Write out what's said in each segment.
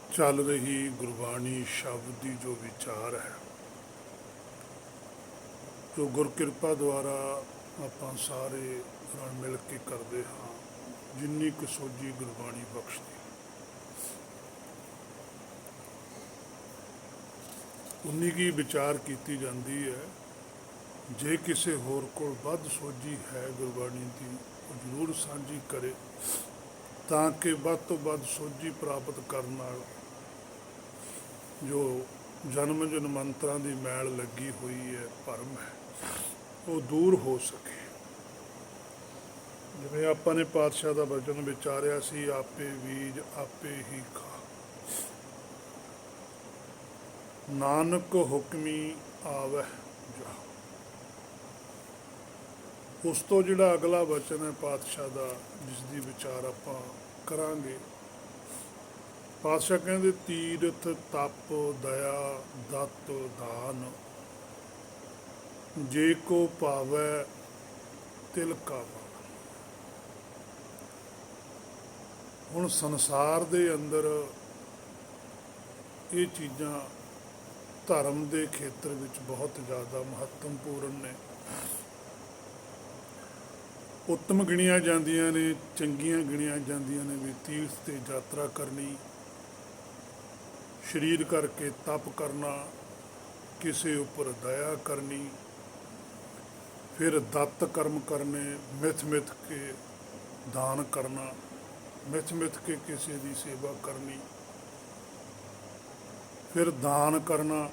ਚੱਲ ਰਹੀ ਗੁਰਬਾਣੀ ਸ਼ਬਦ ਦੀ ਜੋ ਵਿਚਾਰ ਹੈ, ਜੋ ਗੁਰਕਿਰਪਾ ਦੁਆਰਾ ਆਪਾਂ ਸਾਰੇ ਰਲ ਮਿਲ ਕੇ ਕਰਦੇ ਹਾਂ, ਜਿੰਨੀ ਕੁ ਸੋਝੀ ਗੁਰਬਾਣੀ ਬਖਸ਼ਦੀ ਉਨੀ ਕੀ ਵਿਚਾਰ ਕੀਤੀ ਜਾਂਦੀ ਹੈ। ਜੇ ਕਿਸੇ ਹੋਰ ਕੋਲ ਵੱਧ ਸੋਝੀ ਹੈ ਗੁਰਬਾਣੀ ਦੀ, ਉਹ ਜ਼ਰੂਰ ਸਾਂਝੀ ਕਰੇ, ਤਾਂ ਕਿ ਵੱਧ ਤੋਂ ਵੱਧ ਸੋਝੀ ਪ੍ਰਾਪਤ ਕਰਨ ਨਾਲ ਜੋ ਜਨਮ ਜਨਮੰਤਰਾਂ ਦੀ ਮੈਲ ਲੱਗੀ ਹੋਈ ਹੈ, ਭਰਮ ਹੈ, ਉਹ ਦੂਰ ਹੋ ਸਕੇ। ਜਿਵੇਂ ਆਪਾਂ ਨੇ ਪਾਤਸ਼ਾਹ ਦਾ ਬਚਨ ਵਿਚਾਰਿਆ ਸੀ, ਆਪੇ ਬੀਜ ਆਪੇ ਹੀ ਖਾ, ਨਾਨਕ ਹੁਕਮੀ ਆਵੈ ਜਾ। ਉਸ ਤੋਂ ਜਿਹੜਾ ਅਗਲਾ ਬਚਨ ਹੈ ਪਾਤਸ਼ਾਹ ਦਾ, ਜਿਸ ਦੀ ਵਿਚਾਰ ਆਪਾਂ ਕਰਾਂਗੇ, ਪਾਤਸ਼ਾਹ ਕਹਿੰਦੇ ਤੀਰਥ ਤਪ ਦਇਆ ਦਤ ਦਾਨ, ਜੇ ਕੋ ਭਾਵੈ ਤਿਲ ਕਾ ਪਾਵੈ। ਹੁਣ ਸੰਸਾਰ ਦੇ ਅੰਦਰ ਇਹ ਚੀਜ਼ਾਂ ਧਰਮ ਦੇ ਖੇਤਰ ਵਿੱਚ ਬਹੁਤ ਜ਼ਿਆਦਾ ਮਹੱਤਵਪੂਰਨ ਨੇ, ਉੱਤਮ ਗਿਣੀਆਂ ਜਾਂਦੀਆਂ ਨੇ, ਚੰਗੀਆਂ ਗਿਣੀਆਂ ਜਾਂਦੀਆਂ ਨੇ। ਵੀ ਤੀਰਥ 'ਤੇ ਯਾਤਰਾ ਕਰਨੀ, ਸਰੀਰ ਕਰਕੇ ਤਪ ਕਰਨਾ, ਕਿਸੇ ਉੱਪਰ ਦਇਆ ਕਰਨੀ, ਫਿਰ ਦਤ ਕਰਮ ਕਰਨੇ, ਮਿਥ ਮਿਥ ਕੇ ਦਾਨ ਕਰਨਾ, ਮਿਥ ਮਿਥ ਕੇ ਕਿਸੇ ਦੀ ਸੇਵਾ ਕਰਨੀ, ਫਿਰ ਦਾਨ ਕਰਨਾ,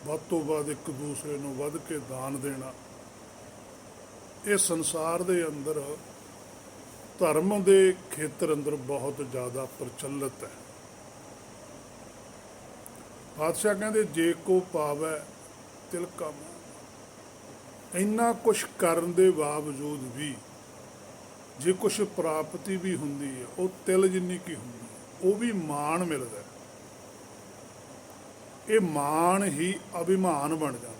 ਵੱਧ ਤੋਂ ਵੱਧ ਇੱਕ ਦੂਸਰੇ ਨੂੰ ਵੱਧ ਕੇ ਦਾਨ ਦੇਣਾ। ਇਹ ਸੰਸਾਰ ਦੇ ਅੰਦਰ ਧਰਮ ਦੇ ਖੇਤਰ ਅੰਦਰ ਬਹੁਤ ਜ਼ਿਆਦਾ ਪ੍ਰਚਲਿਤ ਹੈ। ਪਾਤਸ਼ਾਹ ਕਹਿੰਦੇ ਜੇ ਕੋ ਪਾਵੈ ਤਿਲ ਕਾ ਮਾਵੈ। ਇੰਨਾ ਕੁਛ ਕਰਨ ਦੇ ਬਾਵਜੂਦ ਵੀ ਜੇ ਕੁਛ ਪ੍ਰਾਪਤੀ ਵੀ ਹੁੰਦੀ ਹੈ, ਉਹ ਤਿਲ ਜਿੰਨੀ ਕੀ ਹੁੰਦੀ ਹੈ, ਉਹ ਵੀ ਮਾਣ ਮਿਲਦਾ ਹੈ। ਇਹ ਮਾਣ ਹੀ ਅਭਿਮਾਨ ਬਣ ਜਾਂਦਾ ਹੈ।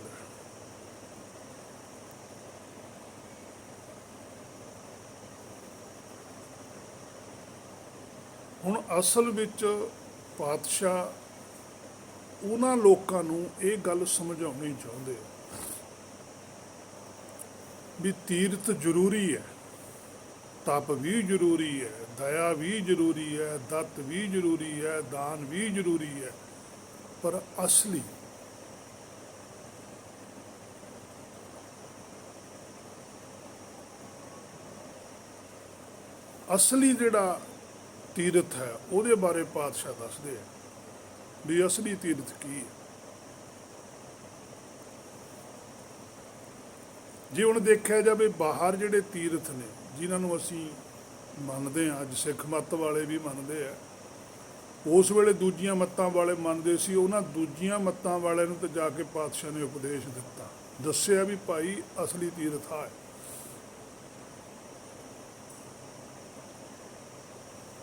ਹੁਣ ਅਸਲ ਵਿੱਚ ਪਾਤਸ਼ਾਹ ਉਹਨਾਂ ਲੋਕਾਂ ਨੂੰ ਇਹ ਗੱਲ ਸਮਝਾਉਣੀ ਚਾਹੁੰਦੇ ਵੀ ਤੀਰਥ ਜ਼ਰੂਰੀ ਹੈ, ਤਪ ਵੀ ਜ਼ਰੂਰੀ ਹੈ, ਦਇਆ ਵੀ ਜ਼ਰੂਰੀ ਹੈ, ਦਤ ਵੀ ਜ਼ਰੂਰੀ ਹੈ, ਦਾਨ ਵੀ ਜ਼ਰੂਰੀ ਹੈ, ਪਰ ਅਸਲੀ ਜਿਹੜਾ ਤੀਰਥ ਹੈ ਉਹਦੇ ਬਾਰੇ ਪਾਤਸ਼ਾਹ ਦੱਸਦੇ ਆ ਵੀ ਅਸਲੀ ਤੀਰਥ ਕੀ ਹੈ। ਜੇ ਹੁਣ ਦੇਖਿਆ ਜਾਵੇ ਬਾਹਰ ਜਿਹੜੇ ਤੀਰਥ ਨੇ, ਜਿਨ੍ਹਾਂ ਨੂੰ ਅਸੀਂ ਮੰਨਦੇ ਹਾਂ, ਅੱਜ ਸਿੱਖ ਮੱਤ ਵਾਲੇ ਵੀ ਮੰਨਦੇ ਆ, ਉਸ ਵੇਲੇ ਦੂਜੀਆਂ ਮੱਤਾਂ ਵਾਲੇ ਮੰਨਦੇ ਸੀ। ਉਹਨਾਂ ਦੂਜੀਆਂ ਮੱਤਾਂ ਵਾਲਿਆਂ ਨੂੰ ਤਾਂ ਜਾ ਕੇ ਪਾਤਸ਼ਾਹ ਨੇ ਉਪਦੇਸ਼ ਦਿੱਤਾ, ਦੱਸਿਆ ਵੀ ਭਾਈ ਅਸਲੀ ਤੀਰਥ ਆ ਹੈ।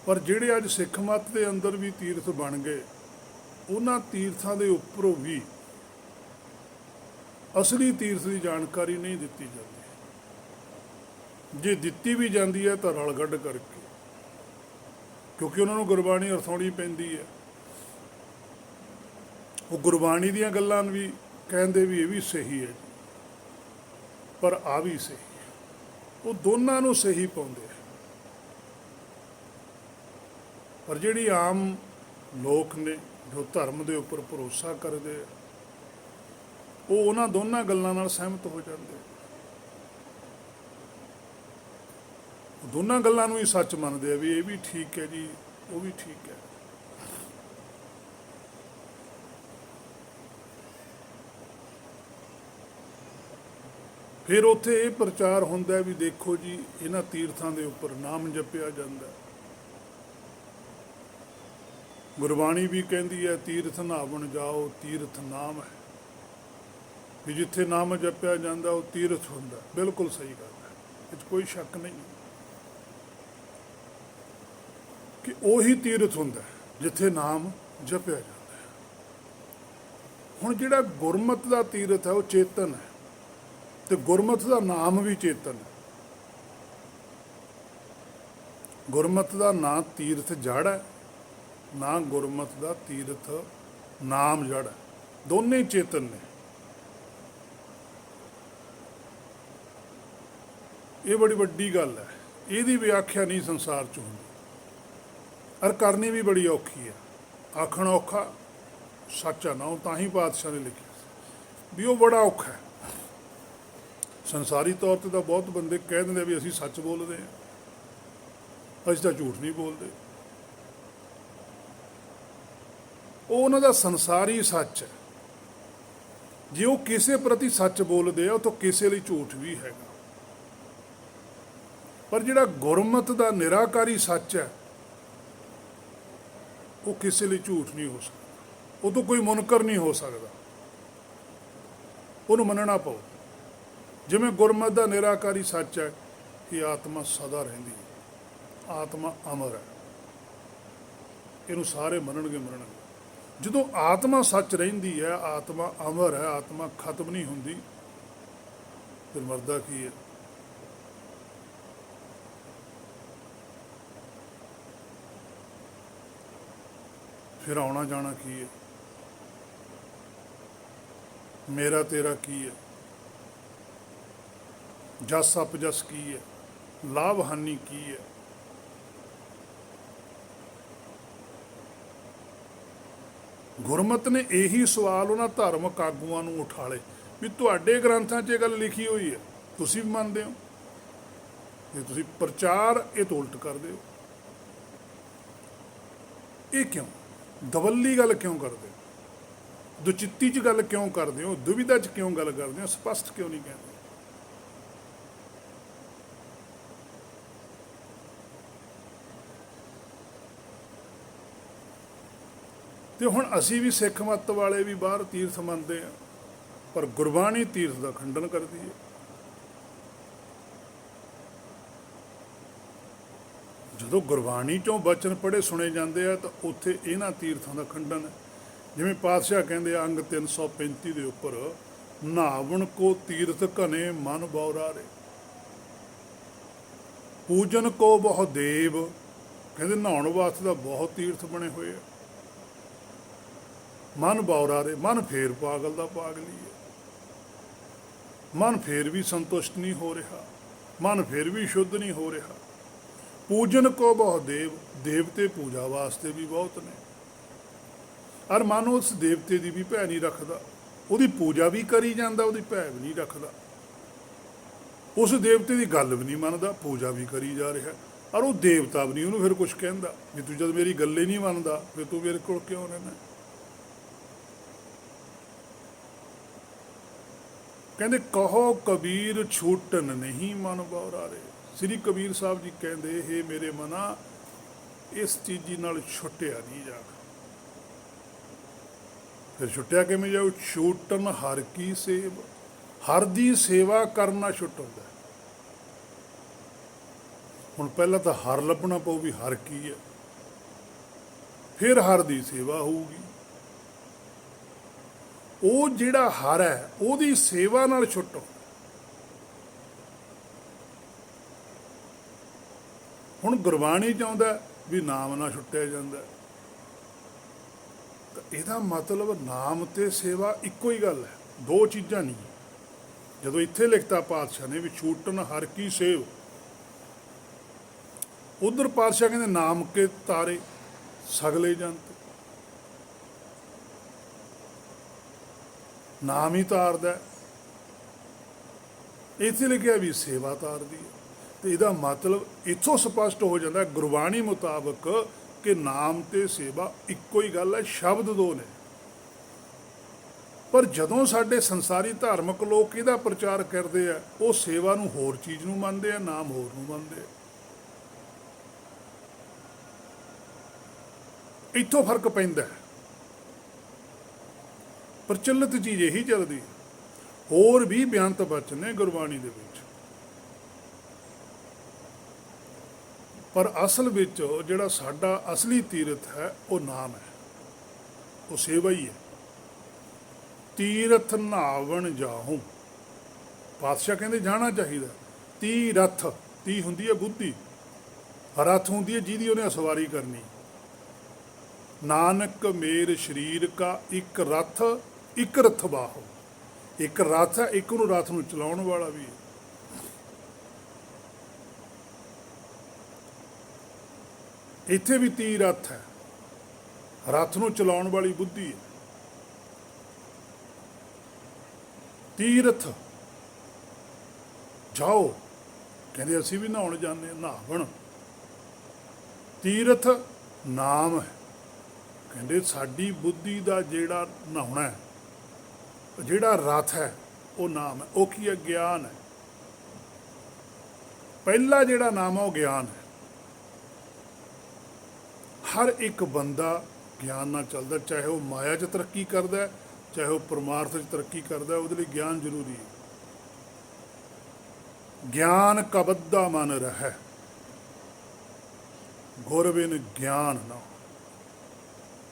ਪਰ ਜਿਹੜੇ ਅੱਜ ਸਿੱਖ ਮੱਤ ਦੇ ਅੰਦਰ ਵੀ ਤੀਰਥ ਬਣ ਗਏ, ਉਹਨਾਂ ਤੀਰਥਾਂ ਦੇ ਉੱਪਰੋਂ ਵੀ ਅਸਲੀ ਤੀਰਥ ਦੀ ਜਾਣਕਾਰੀ ਨਹੀਂ ਦਿੱਤੀ ਜਾਂਦੀ। ਜੇ ਦਿੱਤੀ ਵੀ ਜਾਂਦੀ ਹੈ ਤਾਂ ਰਲਗੱਡ ਕਰਕੇ, ਕਿਉਂਕਿ ਉਹਨਾਂ ਨੂੰ ਗੁਰਬਾਣੀ ਅਰਥਾਉਣੀ ਪੈਂਦੀ ਹੈ। ਉਹ ਗੁਰਬਾਣੀ ਦੀਆਂ ਗੱਲਾਂ ਵੀ ਕਹਿੰਦੇ ਵੀ ਇਹ ਵੀ ਸਹੀ ਹੈ, ਪਰ ਆ ਵੀ ਸਹੀ ਹੈ। ਉਹ ਦੋਨਾਂ ਨੂੰ ਸਹੀ ਪਾਉਂਦੇ ਆ। ਪਰ ਜਿਹੜੀ ਆਮ ਲੋਕ ਨੇ ਜੋ ਧਰਮ ਦੇ ਉੱਪਰ ਭਰੋਸਾ ਕਰਦੇ ਆ, ਉਹ ਉਹਨਾਂ ਦੋਨਾਂ ਗੱਲਾਂ ਨਾਲ ਸਹਿਮਤ ਹੋ ਜਾਂਦੇ ਆ। ਦੋਨਾਂ ਗੱਲਾਂ ਨੂੰ ਹੀ ਸੱਚ ਮੰਨਦੇ ਆ ਵੀ ਇਹ ਵੀ ਠੀਕ ਹੈ ਜੀ, ਉਹ ਵੀ ਠੀਕ ਹੈ। ਫਿਰ ਉੱਥੇ ਇਹ ਪ੍ਰਚਾਰ ਹੁੰਦਾ ਵੀ ਦੇਖੋ ਜੀ, ਇਹਨਾਂ ਤੀਰਥਾਂ ਦੇ ਉੱਪਰ ਨਾਮ ਜਪਿਆ ਜਾਂਦਾ। ਗੁਰਬਾਣੀ ਵੀ ਕਹਿੰਦੀ ਹੈ ਤੀਰਥ ਨਾਵਣ ਜਾਓ ਤੀਰਥ ਨਾਮ ਹੈ, ਵੀ ਜਿੱਥੇ ਨਾਮ ਜਪਿਆ ਜਾਂਦਾ ਉਹ ਤੀਰਥ ਹੁੰਦਾ। ਬਿਲਕੁਲ ਸਹੀ ਗੱਲ ਹੈ, ਇਹ 'ਚ ਕੋਈ ਸ਼ੱਕ ਨਹੀਂ ਕਿ ਉਹੀ ਤੀਰਥ ਹੁੰਦਾ ਜਿੱਥੇ ਨਾਮ ਜਪਿਆ ਜਾਂਦਾ ਹੈ। ਹੁਣ ਜਿਹੜਾ ਗੁਰਮਤ ਦਾ ਤੀਰਥ ਹੈ ਉਹ ਚੇਤਨ ਹੈ, ਤੇ ਗੁਰਮਤ ਦਾ ਨਾਮ ਵੀ ਚੇਤਨ ਹੈ। ਗੁਰਮਤ ਦਾ ਨਾਂ ਤੀਰਥ ਜੜ੍ਹ ਹੈ, ਨਾ ਗੁਰਮਤ ਦਾ ਤੀਰਥ ਨਾਮ ਜੜ ਹੈ। ਦੋਨੇ ਚੇਤਨ ਨੇ। ਇਹ ਬੜੀ ਵੱਡੀ ਗੱਲ ਹੈ। ਇਹਦੀ ਵਿਆਖਿਆ ਨਹੀਂ ਸੰਸਾਰ 'ਚ ਹੁੰਦੀ, ਔਰ ਕਰਨੀ ਵੀ ਬੜੀ ਔਖੀ ਹੈ। ਆਖਣ ਔਖਾ, ਸੱਚਾ ਨਾ ਉਹ ਤਾਂ ਹੀ ਪਾਤਸ਼ਾਹ ਨੇ ਲਿਖਿਆ ਵੀ ਉਹ ਬੜਾ ਔਖਾ ਹੈ। ਸੰਸਾਰੀ ਤੌਰ 'ਤੇ ਤਾਂ ਬਹੁਤ ਬੰਦੇ ਕਹਿ ਦਿੰਦੇ ਵੀ ਅਸੀਂ ਸੱਚ ਬੋਲਦੇ ਹਾਂ, ਅਸੀਂ ਤਾਂ ਝੂਠ ਨਹੀਂ ਬੋਲਦੇ। ਉਹ ਉਹਨਾਂ ਦਾ ਸੰਸਾਰੀ ਸੱਚ ਹੈ। ਜੇ ਉਹ ਕਿਸੇ ਪ੍ਰਤੀ ਸੱਚ ਬੋਲਦੇ ਆ, ਉਹ ਤਾਂ ਕਿਸੇ ਲਈ ਝੂਠ ਵੀ ਹੈਗਾ। ਪਰ ਜਿਹੜਾ ਗੁਰਮਤ ਦਾ ਨਿਰਾਕਾਰੀ ਸੱਚ ਹੈ, ਉਹ ਕਿਸੇ ਲਈ ਝੂਠ ਨਹੀਂ ਹੋ ਸਕਦਾ। ਉਹ ਤੋਂ ਕੋਈ ਮੁਨਕਰ ਨਹੀਂ ਹੋ ਸਕਦਾ। ਉਹਨੂੰ ਮੰਨਣਾ ਪਊ। ਜਿਵੇਂ ਗੁਰਮਤ ਦਾ ਨਿਰਾਕਾਰੀ ਸੱਚ ਹੈ ਕਿ ਆਤਮਾ ਸਦਾ ਰਹਿੰਦੀ ਹੈ, ਆਤਮਾ ਅਮਰ ਹੈ। ਇਹਨੂੰ ਸਾਰੇ ਮੰਨਣਗੇ। ਜਦੋਂ ਆਤਮਾ ਸੱਚ ਰਹਿੰਦੀ ਹੈ, ਆਤਮਾ ਅਮਰ ਹੈ, ਆਤਮਾ ਖਤਮ ਨਹੀਂ ਹੁੰਦੀ, ਫਿਰ ਮਰਦਾ ਕੀ ਹੈ? ਫਿਰ ਆਉਣਾ ਜਾਣਾ ਕੀ ਹੈ? ਮੇਰਾ ਤੇਰਾ ਕੀ ਹੈ? ਜਸ ਅਪਜਸ ਕੀ ਹੈ? ਲਾਭ ਹਾਨੀ ਕੀ ਹੈ? ਗੁਰਮਤ ਨੇ ਇਹੀ ਸਵਾਲ ਉਹਨਾਂ ਧਾਰਮਿਕ ਆਗੂਆਂ ਨੂੰ ਉਠਾਲੇ ਵੀ ਤੁਹਾਡੇ ਗ੍ਰੰਥਾਂ 'ਚ ਇਹ ਗੱਲ ਲਿਖੀ ਹੋਈ ਹੈ, ਤੁਸੀਂ ਵੀ ਮੰਨਦੇ ਹੋ, ਜੇ ਤੁਸੀਂ ਪ੍ਰਚਾਰ ਇਹ ਤੋਂ ਉਲਟ ਕਰਦੇ ਹੋ। ਇਹ ਕਿਉਂ? ਦਵੱਲੀ ਗੱਲ ਕਿਉਂ ਕਰਦੇ ਹੋ? ਦੁਚਿੱਤੀ 'ਚ ਗੱਲ ਕਿਉਂ ਕਰਦੇ ਹੋ? ਦੁਵਿਧਾ 'ਚ ਕਿਉਂ ਗੱਲ ਕਰਦੇ ਹੋ? ਸਪਸ਼ਟ ਕਿਉਂ ਨਹੀਂ ਕਹਿੰਦੇ? ਤੇ ਹੁਣ ਅਸੀਂ ਵੀ ਸਿੱਖ ਮੱਤ ਵਾਲੇ ਵੀ ਬਾਹਰ ਤੀਰਥ ਮੰਨਦੇ ਆ, ਪਰ ਗੁਰਬਾਣੀ ਤੀਰਥ ਦਾ ਖੰਡਨ ਕਰਦੀ ਹੈ। ਜਦੋਂ ਗੁਰਬਾਣੀ 'ਚੋਂ ਬਚਨ ਪੜ੍ਹੇ ਸੁਣੇ ਜਾਂਦੇ ਆ ਤਾਂ ਉੱਥੇ ਇਹਨਾਂ ਤੀਰਥਾਂ ਦਾ ਖੰਡਨ ਹੈ। ਜਿਵੇਂ ਪਾਤਸ਼ਾਹ ਕਹਿੰਦੇ ਆ ਅੰਗ 335 ਦੇ ਉੱਪਰ, ਨਹਾਵਣ ਕੋ ਤੀਰਥ ਘਨੇ ਮਨ ਬਉਰਾਰੇ, ਪੂਜਨ ਕੋ ਬਹੁ ਦੇਵ। ਕਹਿੰਦੇ ਨਹਾਉਣ ਵਾਸਤੇ ਤਾਂ ਬਹੁਤ ਤੀਰਥ ਬਣੇ ਹੋਏ ਆ। ਮਨ ਬਉਰਾਰੇ, ਮਨ ਫੇਰ ਪਾਗਲ ਦਾ ਪਾਗਲੀ ਹੈ। ਮਨ ਫੇਰ ਵੀ ਸੰਤੁਸ਼ਟ ਨਹੀਂ ਹੋ ਰਿਹਾ, ਮਨ ਫੇਰ ਵੀ ਸ਼ੁੱਧ ਨਹੀਂ ਹੋ ਰਿਹਾ। ਪੂਜਨ ਕੋ ਬਹੁ ਦੇਵ, ਦੇਵਤੇ ਪੂਜਾ ਵਾਸਤੇ ਵੀ ਬਹੁਤ ਨੇ, ਔਰ ਮਨ ਉਸ ਦੇਵਤੇ ਦੀ ਵੀ ਭੈ ਨਹੀਂ ਰੱਖਦਾ। ਉਹਦੀ ਪੂਜਾ ਵੀ ਕਰੀ ਜਾਂਦਾ, ਉਹਦੀ ਭੈ ਵੀ ਨਹੀਂ ਰੱਖਦਾ। ਉਸ ਦੇਵਤੇ ਦੀ ਗੱਲ ਵੀ ਨਹੀਂ ਮੰਨਦਾ, ਪੂਜਾ ਵੀ ਕਰੀ ਜਾ ਰਿਹਾ, ਔਰ ਉਹ ਦੇਵਤਾ ਵੀ ਨਹੀਂ ਉਹਨੂੰ ਫਿਰ ਕੁਛ ਕਹਿੰਦਾ ਵੀ ਤੂੰ ਜਦ ਮੇਰੀ ਗੱਲ ਹੀ ਨਹੀਂ ਮੰਨਦਾ, ਫਿਰ ਤੂੰ ਮੇਰੇ ਕੋਲ ਕਿਉਂ ਰਹਿਣਾ? ਕਹਿੰਦੇ ਕਹੋ ਕਬੀਰ ਛੂਟਨ ਨਹੀਂ ਮਨ ਬਉਰਾਰੇ। ਸ੍ਰੀ ਕਬੀਰ ਸਾਹਿਬ ਜੀ ਕਹਿੰਦੇ, ਹੇ ਮੇਰੇ ਮਨਾ, ਇਸ ਚੀਜ਼ੀ ਨਾਲ ਛੁੱਟਿਆ ਨਹੀਂ ਜਾਣਾ। ਫਿਰ ਛੁੱਟਿਆ ਕਿਵੇਂ ਜਾਊ? ਛੂਟਨ ਹਰ ਕੀ ਸੇਵ, ਹਰ ਦੀ ਸੇਵਾ ਕਰਨਾ ਛੁੱਟ ਹੁੰਦਾ। ਹੁਣ ਪਹਿਲਾਂ ਤਾਂ ਹਰ ਲੱਭਣਾ ਪਊ ਵੀ ਹਰ ਕੀ ਹੈ, ਫਿਰ ਹਰ ਦੀ ਸੇਵਾ ਹੋਊਗੀ। ਉਹ ਜਿਹੜਾ ਹਰ ਹੈ ਉਹਦੀ ਸੇਵਾ ਨਾਲ ਛੁੱਟੋ। ਹੁਣ ਗੁਰਬਾਣੀ 'ਚ ਆਉਂਦਾ ਵੀ ਨਾਮ ਨਾਲ ਛੁੱਟਿਆ ਜਾਂਦਾ, ਤਾਂ ਇਹਦਾ ਮਤਲਬ ਨਾਮ ਤੇ ਸੇਵਾ ਇੱਕੋ ਹੀ ਗੱਲ ਹੈ, ਦੋ ਚੀਜ਼ਾਂ ਨਹੀਂ। ਜਦੋਂ ਇੱਥੇ ਲਿਖਤਾ ਪਾਤਸ਼ਾਹ ਨੇ ਵੀ ਛੂਟਨ ਹਰ ਕੀ ਸੇਵ, ਉਧਰ ਪਾਤਸ਼ਾਹ ਕਹਿੰਦੇ ਨਾਮ ਕੇ ਤਾਰੇ ਸਗਲੇ ਜੰਤ, ਨਾਮ ਹੀ ਤਾਰਦਾ। ਇੱਥੇ ਲਿਖਿਆ ਵੀ ਸੇਵਾ ਤਾਰਦੀ ਹੈ। ਤੇ ਇਹਦਾ ਮਤਲਬ ਇੱਥੋਂ ਸਪਸ਼ਟ ਹੋ ਜਾਂਦਾ ਗੁਰਬਾਣੀ ਮੁਤਾਬਕ ਕਿ ਨਾਮ ਤੇ ਸੇਵਾ ਇੱਕੋ ਹੀ ਗੱਲ ਹੈ, ਸ਼ਬਦ ਦੋ ਨੇ। ਪਰ ਜਦੋਂ ਸਾਡੇ ਸੰਸਾਰੀ ਧਾਰਮਿਕ ਲੋਕ ਇਹਦਾ ਪ੍ਰਚਾਰ ਕਰਦੇ ਆ, ਉਹ ਸੇਵਾ ਨੂੰ ਹੋਰ ਚੀਜ਼ ਨੂੰ ਮੰਨਦੇ ਆ, ਨਾਮ ਹੋਰ ਨੂੰ ਮੰਨਦੇ ਆ। ਇੱਥੋਂ ਫਰਕ ਪੈਂਦਾ ਹੈ। ਪ੍ਰਚਲਿਤ ਚੀਜ਼ ਇਹੀ ਚੱਲਦੀ। ਹੋਰ ਵੀ ਬਿਆੰਤ ਬਚਨ ਨੇ ਗੁਰਬਾਣੀ ਦੇ ਵਿੱਚ, ਪਰ ਅਸਲ ਵਿੱਚ ਜਿਹੜਾ ਸਾਡਾ ਅਸਲੀ ਤੀਰਥ ਹੈ ਉਹ ਨਾਮ ਹੈ, ਉਹ ਸੇਵਾ ਹੀ ਹੈ। ਤੀਰਥ ਨਹਾਵਣ ਜਾਹੂੰ, ਪਾਤਸ਼ਾਹ ਕਹਿੰਦੇ ਜਾਣਾ ਚਾਹੀਦਾ। ਤੀਰਥ, ਤੀ ਹੁੰਦੀ ਹੈ ਬੁੱਧੀ, ਰਥ ਹੁੰਦੀ ਹੈ ਜਿਹਦੀ ਉਹਨੇ ਸਵਾਰੀ ਕਰਨੀ। ਨਾਨਕ ਮੇਰ ਸ਼ਰੀਰ ਕਾ ਇੱਕ ਰਥ ਇੱਕ ਰਥਵਾਹੋ। ਇੱਕ ਰਥ ਹੈ, ਇੱਕ ਨੂੰ ਰਥ ਨੂੰ ਚਲਾਉਣ ਵਾਲਾ ਵੀ ਹੈ। ਇੱਥੇ ਵੀ ਤੀਰਥ ਹੈ, ਰਥ ਨੂੰ ਚਲਾਉਣ ਵਾਲੀ ਬੁੱਧੀ ਹੈ। ਤੀਰਥ ਜਾਓ, ਕਹਿੰਦੇ ਅਸੀਂ ਵੀ ਨਹਾਉਣ ਜਾਂਦੇ, ਨਹਾਵਣ। ਤੀਰਥ ਨਾਮ ਹੈ, ਕਹਿੰਦੇ ਸਾਡੀ ਬੁੱਧੀ ਦਾ ਜਿਹੜਾ ਨਹਾਉਣਾ ਹੈ, ਜਿਹੜਾ ਰਥ ਹੈ ਉਹ ਨਾਮ ਹੈ। ਉਹ ਕੀ ਹੈ? ਗਿਆਨ ਹੈ। ਪਹਿਲਾ ਜਿਹੜਾ ਨਾਮ ਹੈ ਉਹ ਗਿਆਨ ਹੈ। ਹਰ ਇੱਕ ਬੰਦਾ ਗਿਆਨ ਨਾਲ ਚੱਲਦਾ, ਚਾਹੇ ਉਹ ਮਾਇਆ 'ਚ ਤਰੱਕੀ ਕਰਦਾ, ਚਾਹੇ ਉਹ ਪਰਮਾਰਥ 'ਚ ਤਰੱਕੀ ਕਰਦਾ, ਉਹਦੇ ਲਈ ਗਿਆਨ ਜ਼ਰੂਰੀ ਹੈ। ਗਿਆਨ ਕਬੱਦਾ ਮਨ ਰਹਿ, ਗੁਰ ਬਿਨ ਗਿਆਨ ਨਾ।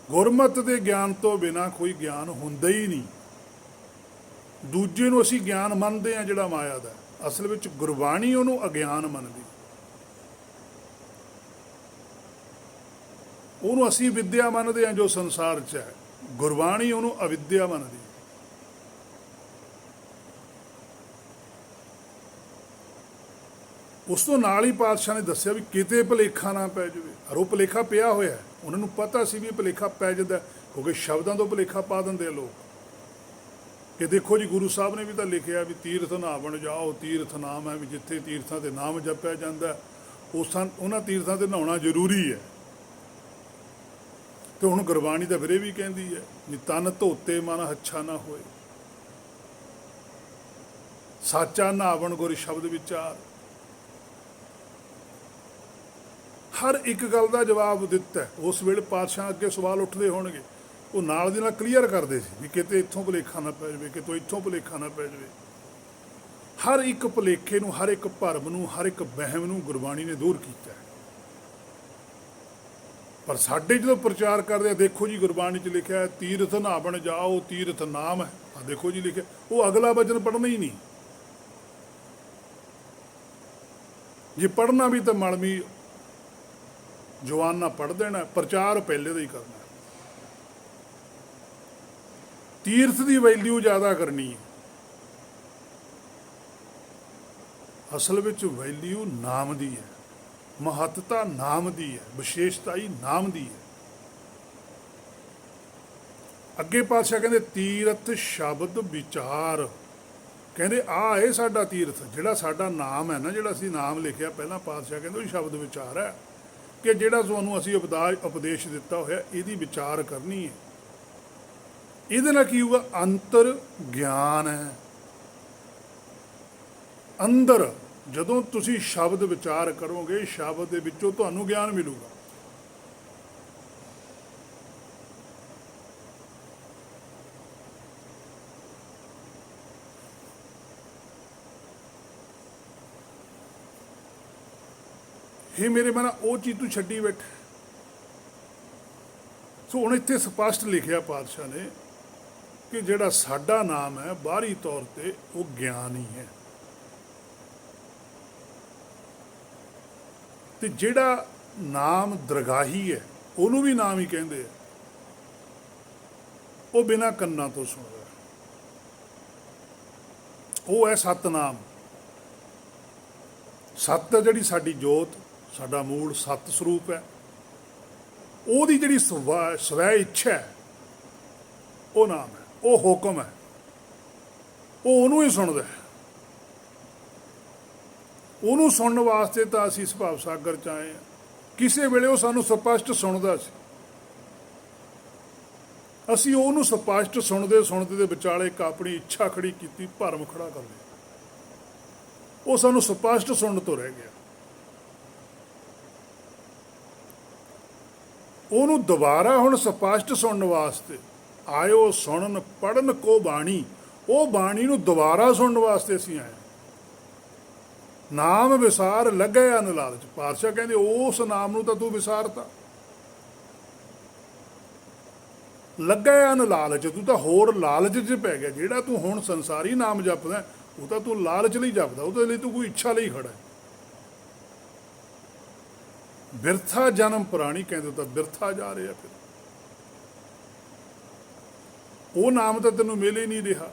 ਗੁਰਮਤਿ ਦੇ ਗਿਆਨ ਤੋਂ ਬਿਨਾਂ ਕੋਈ ਗਿਆਨ ਹੁੰਦਾ ਹੀ ਨਹੀਂ। ਦੂਜੇ ਨੂੰ ਅਸੀਂ ਗਿਆਨ ਮੰਨਦੇ ਹਾਂ ਜਿਹੜਾ ਮਾਇਆ ਦਾ, ਅਸਲ ਵਿੱਚ ਗੁਰਬਾਣੀ ਉਹਨੂੰ ਅਗਿਆਨ ਮੰਨਦੀ। ਉਹਨੂੰ ਅਸੀਂ ਵਿਦਿਆ ਮੰਨਦੇ ਹਾਂ ਜੋ ਸੰਸਾਰ 'ਚ ਹੈ, ਗੁਰਬਾਣੀ ਉਹਨੂੰ ਅਵਿਦਿਆ ਮੰਨਦੀ। ਉਸ ਤੋਂ ਨਾਲ ਹੀ ਪਾਤਸ਼ਾਹ ਨੇ ਦੱਸਿਆ ਵੀ ਕਿਤੇ ਭੁਲੇਖਾ ਨਾ ਪੈ ਜਾਵੇ। ਔਰ ਉਹ ਭੁਲੇਖਾ ਪਿਆ ਹੋਇਆ, ਉਹਨਾਂ ਨੂੰ ਪਤਾ ਸੀ ਵੀ ਭੁਲੇਖਾ ਪੈ ਜਾਂਦਾ, ਕਿਉਂਕਿ ਸ਼ਬਦਾਂ ਤੋਂ ਭੁਲੇਖਾ ਪਾ ਦਿੰਦੇ ਆ ਲੋਕ। ਕਿ ਦੇਖੋ ਜੀ, ਗੁਰੂ ਸਾਹਿਬ ਨੇ ਵੀ ਤਾਂ ਲਿਖਿਆ ਵੀ ਤੀਰਥ ਨਹਾਵਣ ਜਾਓ, ਤੀਰਥ ਨਾਮ ਹੈ, ਵੀ ਜਿੱਥੇ ਤੀਰਥਾਂ ਤੇ ਨਾਮ ਜਪਿਆ ਜਾਂਦਾ ਉਹਨਾਂ ਤੀਰਥਾਂ ਤੇ ਨਹਾਉਣਾ ਜ਼ਰੂਰੀ ਹੈ। ਤੇ ਹੁਣ ਗੁਰਬਾਣੀ ਤਾਂ ਫਿਰ ਇਹ ਵੀ ਕਹਿੰਦੀ ਹੈ ਵੀ ਤਨ ਧੋਤੇ ਮਨ ਹੱਛਾ ਨਾ ਹੋਏ, ਸਾਚਾ ਨਹਾਵਣ ਗੁਰ ਸ਼ਬਦ ਵਿਚਾਰ। ਹਰ ਇੱਕ ਗੱਲ ਦਾ ਜਵਾਬ ਦਿੱਤਾ। ਉਸ ਵੇਲੇ ਪਾਤਸ਼ਾਹ ਅੱਗੇ ਸਵਾਲ ਉੱਠਦੇ ਹੋਣਗੇ, ਉਹ ਨਾਲ ਦੀ ਨਾਲ ਕਲੀਅਰ ਕਰਦੇ ਸੀ ਵੀ ਕਿਤੇ ਇੱਥੋਂ ਭੁਲੇਖਾ ਨਾ ਪੈ ਜਾਵੇ, ਕਿਤੋਂ ਇੱਥੋਂ ਭੁਲੇਖਾ ਨਾ ਪੈ ਜਾਵੇ। ਹਰ ਇੱਕ ਭੁਲੇਖੇ ਨੂੰ, ਹਰ ਇੱਕ ਭਰਮ ਨੂੰ, ਹਰ ਇੱਕ ਵਹਿਮ ਨੂੰ ਗੁਰਬਾਣੀ ਨੇ ਦੂਰ ਕੀਤਾ। ਪਰ ਸਾਡੇ ਜਦੋਂ ਪ੍ਰਚਾਰ ਕਰਦੇ ਆ, ਦੇਖੋ ਜੀ ਗੁਰਬਾਣੀ 'ਚ ਲਿਖਿਆ ਹੈ ਤੀਰਥ ਨਹਾਵਣ ਜਾਓ, ਤੀਰਥ ਨਾਮ ਹੈ, ਆ ਦੇਖੋ ਜੀ ਲਿਖਿਆ। ਉਹ ਅਗਲਾ ਵਚਨ ਪੜ੍ਹਨਾ ਹੀ ਨਹੀਂ। ਜੇ ਪੜ੍ਹਨਾ ਵੀ ਤਾਂ ਮਲਮੀ ਜਵਾਨਾ ਪੜ੍ਹ ਦੇਣਾ, ਪ੍ਰਚਾਰ ਪਹਿਲੇ ਦਾ ਹੀ ਕਰਨਾ। ਤੀਰਥ ਦੀ ਵੈਲਿਊ ਜ਼ਿਆਦਾ ਕਰਨੀ ਹੈ। ਅਸਲ ਵਿੱਚ ਵੈਲਿਊ ਨਾਮ ਦੀ ਹੈ, ਮਹੱਤਤਾ ਨਾਮ ਦੀ ਹੈ, ਵਿਸ਼ੇਸ਼ਤਾ ਹੀ ਨਾਮ ਦੀ ਹੈ। ਅੱਗੇ ਪਾਤਸ਼ਾਹ ਕਹਿੰਦੇ ਤੀਰਥ ਸ਼ਬਦ ਵਿਚਾਰ। ਕਹਿੰਦੇ ਆਹ ਇਹ ਸਾਡਾ ਤੀਰਥ, ਜਿਹੜਾ ਸਾਡਾ ਨਾਮ ਹੈ ਨਾ, ਜਿਹੜਾ ਅਸੀਂ ਨਾਮ ਲਿਖਿਆ ਪਹਿਲਾਂ, ਪਾਤਸ਼ਾਹ ਕਹਿੰਦੇ ਉਹ ਸ਼ਬਦ ਵਿਚਾਰ ਹੈ ਕਿ ਜਿਹੜਾ ਤੁਹਾਨੂੰ ਅਸੀਂ ਉਪਦੇਸ਼ ਦਿੱਤਾ ਹੋਇਆ, ਇਹਦੀ ਵਿਚਾਰ ਕਰਨੀ ਹੈ। ਇਹਦੇ ਨਾਲ ਕੀ ਹੋਊਗਾ? ਅੰਤਰ ਗਿਆਨ ਹੈ। ਅੰਦਰ ਜਦੋਂ ਤੁਸੀਂ ਸ਼ਬਦ ਵਿਚਾਰ ਕਰੋਗੇ, ਸ਼ਬਦ ਦੇ ਵਿੱਚੋਂ ਤੁਹਾਨੂੰ ਗਿਆਨ ਮਿਲੂਗਾ। ਇਹ ਮੇਰੇ ਮਨ ਉਹ ਚੀਜ਼ ਤੂੰ ਛੱਡੀ ਬੈਠਾ। ਸੋ ਹੁਣ ਇੱਥੇ ਸਪਸ਼ਟ ਲਿਖਿਆ ਪਾਤਸ਼ਾਹ ਨੇ ਕਿ ਜਿਹੜਾ ਸਾਡਾ ਨਾਮ ਹੈ ਬਾਹਰੀ ਤੌਰ ਤੇ ਉਹ ਗਿਆਨ ਹੀ ਹੈ, ਤੇ ਜਿਹੜਾ ਨਾਮ ਦਰਗਾਹੀ ਹੈ ਉਹਨੂੰ ਵੀ ਨਾਮ ਹੀ ਕਹਿੰਦੇ ਆ। ਉਹ ਬਿਨਾਂ ਕੰਨਾਂ ਤੋਂ ਸੁਣਦਾ, ਉਹ ਹੈ ਸਤਨਾਮ। ਸੱਤ ਜਿਹੜੀ ਸਾਡੀ ਜੋਤ, ਸਾਡਾ ਮੂਲ ਸੱਤ ਸਰੂਪ ਹੈ, ਉਹਦੀ ਜਿਹੜੀ ਸਵੈ ਇੱਛਾ ਹੈ ਉਹ ਨਾਮ ਹੈ, ਉਹ ਹੁਕਮ ਹੈ, ਉਹ ਉਹਨੂੰ ਹੀ ਸੁਣਦਾ ਹੈ। ਉਹਨੂੰ ਸੁਣਨ ਵਾਸਤੇ ਤਾਂ ਅਸੀਂ ਸੁਭਾਵ ਸਾਗਰ 'ਚ ਆਏ ਹਾਂ। ਕਿਸੇ ਵੇਲੇ ਉਹ ਸਾਨੂੰ ਸਪਸ਼ਟ ਸੁਣਦਾ ਸੀ, ਅਸੀਂ ਉਹਨੂੰ ਸਪਸ਼ਟ ਸੁਣਦੇ ਸੁਣਦੇ ਦੇ ਵਿਚਾਲੇ ਇੱਕ ਆਪਣੀ ਇੱਛਾ ਖੜੀ ਕੀਤੀ, ਭਰਮ ਖੜਾ ਕਰ ਲਿਆ, ਉਹ ਸਾਨੂੰ ਸਪਸ਼ਟ ਸੁਣਨ ਤੋਂ ਰਹਿ ਗਿਆ। ਉਹਨੂੰ ਦੁਬਾਰਾ ਹੁਣ ਸਪਸ਼ਟ ਸੁਣਨ ਵਾਸਤੇ ਆਇਓ ਸੁਣਨ ਪੜਨ ਕੋ ਬਾਣੀ, ਉਹ ਬਾਣੀ ਨੂੰ ਦੁਬਾਰਾ ਸੁਣਨ ਵਾਸਤੇ ਅਸੀਂ ਆਏ। ਨਾਮ ਵਿਸਾਰ ਲੱਗਿਆ ਅਨ ਲਾਲਚ। ਪਾਤਸ਼ਾਹ ਕਹਿੰਦੇ ਉਸ ਨਾਮ ਨੂੰ ਤਾਂ ਤੂੰ ਵਿਸਾਰਤਾ, ਲੱਗਿਆ ਅਨ ਲਾਲਚ, ਤੂੰ ਤਾਂ ਹੋਰ ਲਾਲਚ 'ਚ ਪੈ ਗਿਆ। ਜਿਹੜਾ ਤੂੰ ਹੁਣ ਸੰਸਾਰੀ ਨਾਮ ਜਪਦਾ ਉਹ ਤਾਂ ਤੂੰ ਲਾਲਚ ਲਈ ਜਪਦਾ, ਉਹਦੇ ਲਈ ਤੂੰ ਕੋਈ ਇੱਛਾ ਲਈ ਖੜਾ। ਬਿਰਥਾ ਜਨਮ ਪੁਰਾਣੀ ਕਹਿੰਦੇ ਤਾਂ ਬਿਰਥਾ ਜਾ ਰਿਹਾ। ਫਿਰ ਉਹ ਨਾਮ ਤਾਂ ਤੈਨੂੰ ਮਿਲ ਹੀ ਨਹੀਂ ਰਿਹਾ।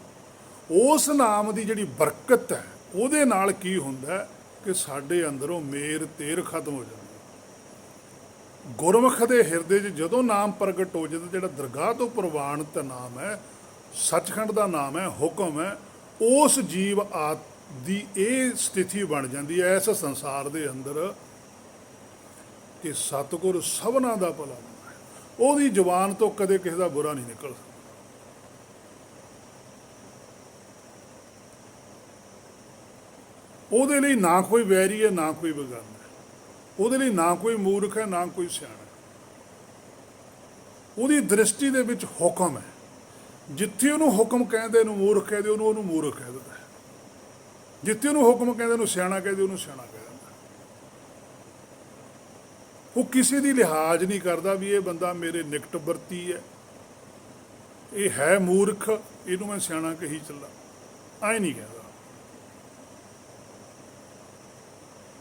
ਉਸ ਨਾਮ ਦੀ ਜਿਹੜੀ ਬਰਕਤ ਹੈ ਉਹਦੇ ਨਾਲ ਕੀ ਹੁੰਦਾ ਹੈ ਕਿ ਸਾਡੇ ਅੰਦਰੋਂ ਮੇਰ ਤੇਰ ਖਤਮ ਹੋ ਜਾਂਦੀ ਹੈ। ਗੁਰਮੁਖ ਦੇ ਹਿਰਦੇ 'ਚ ਜਦੋਂ ਨਾਮ ਪ੍ਰਗਟ ਹੋ ਜਾਂਦਾ, ਜਿਹੜਾ ਦਰਗਾਹ ਤੋਂ ਪ੍ਰਵਾਨਿਤ ਨਾਮ ਹੈ, ਸੱਚਖੰਡ ਦਾ ਨਾਮ ਹੈ, ਹੁਕਮ ਹੈ, ਉਸ ਜੀਵ ਦੀ ਇਹ ਸਥਿਤੀ ਬਣ ਜਾਂਦੀ ਹੈ ਇਸ ਸੰਸਾਰ ਦੇ ਅੰਦਰ ਕਿ ਸਤਿਗੁਰ ਸਭਨਾਂ ਦਾ ਭਲਾ ਹੈ। ਉਹਦੀ ਜ਼ੁਬਾਨ ਤੋਂ ਕਦੇ ਕਿਸੇ ਦਾ ਬੁਰਾ ਨਹੀਂ ਨਿਕਲ ਸਕਦਾ। ਉਹਦੇ ਲਈ ਨਾ ਕੋਈ ਵੈਰੀ ਹੈ, ਨਾ ਕੋਈ ਬੇਗਾਨਾ ਹੈ। ਉਹਦੇ ਲਈ ਨਾ ਕੋਈ ਮੂਰਖ ਹੈ, ਨਾ ਕੋਈ ਸਿਆਣਾ ਹੈ। ਉਹਦੀ ਦ੍ਰਿਸ਼ਟੀ ਦੇ ਵਿੱਚ ਹੁਕਮ ਹੈ। ਜਿੱਥੇ ਉਹਨੂੰ ਹੁਕਮ ਕਹਿੰਦੇ ਉਹਨੂੰ ਮੂਰਖ ਕਹਿੰਦੇ, ਉਹਨੂੰ ਮੂਰਖ ਕਹਿ ਦਿੰਦਾ ਹੈ। ਜਿੱਥੇ ਉਹਨੂੰ ਹੁਕਮ ਕਹਿੰਦੇ ਉਹਨੂੰ ਸਿਆਣਾ ਕਹਿੰਦੇ, ਉਹਨੂੰ ਸਿਆਣਾ ਕਹਿ ਦਿੰਦਾ। ਉਹ ਕਿਸੇ ਦੀ ਲਿਹਾਜ਼ ਨਹੀਂ ਕਰਦਾ ਵੀ ਇਹ ਬੰਦਾ ਮੇਰੇ ਨਿਕਟ ਵਰਤੀ ਹੈ, ਇਹ ਹੈ ਮੂਰਖ, ਇਹਨੂੰ ਮੈਂ ਸਿਆਣਾ ਕਹੀ ਚੱਲਾਂ, ਐਂ ਨਹੀਂ ਕਹਿੰਦਾ।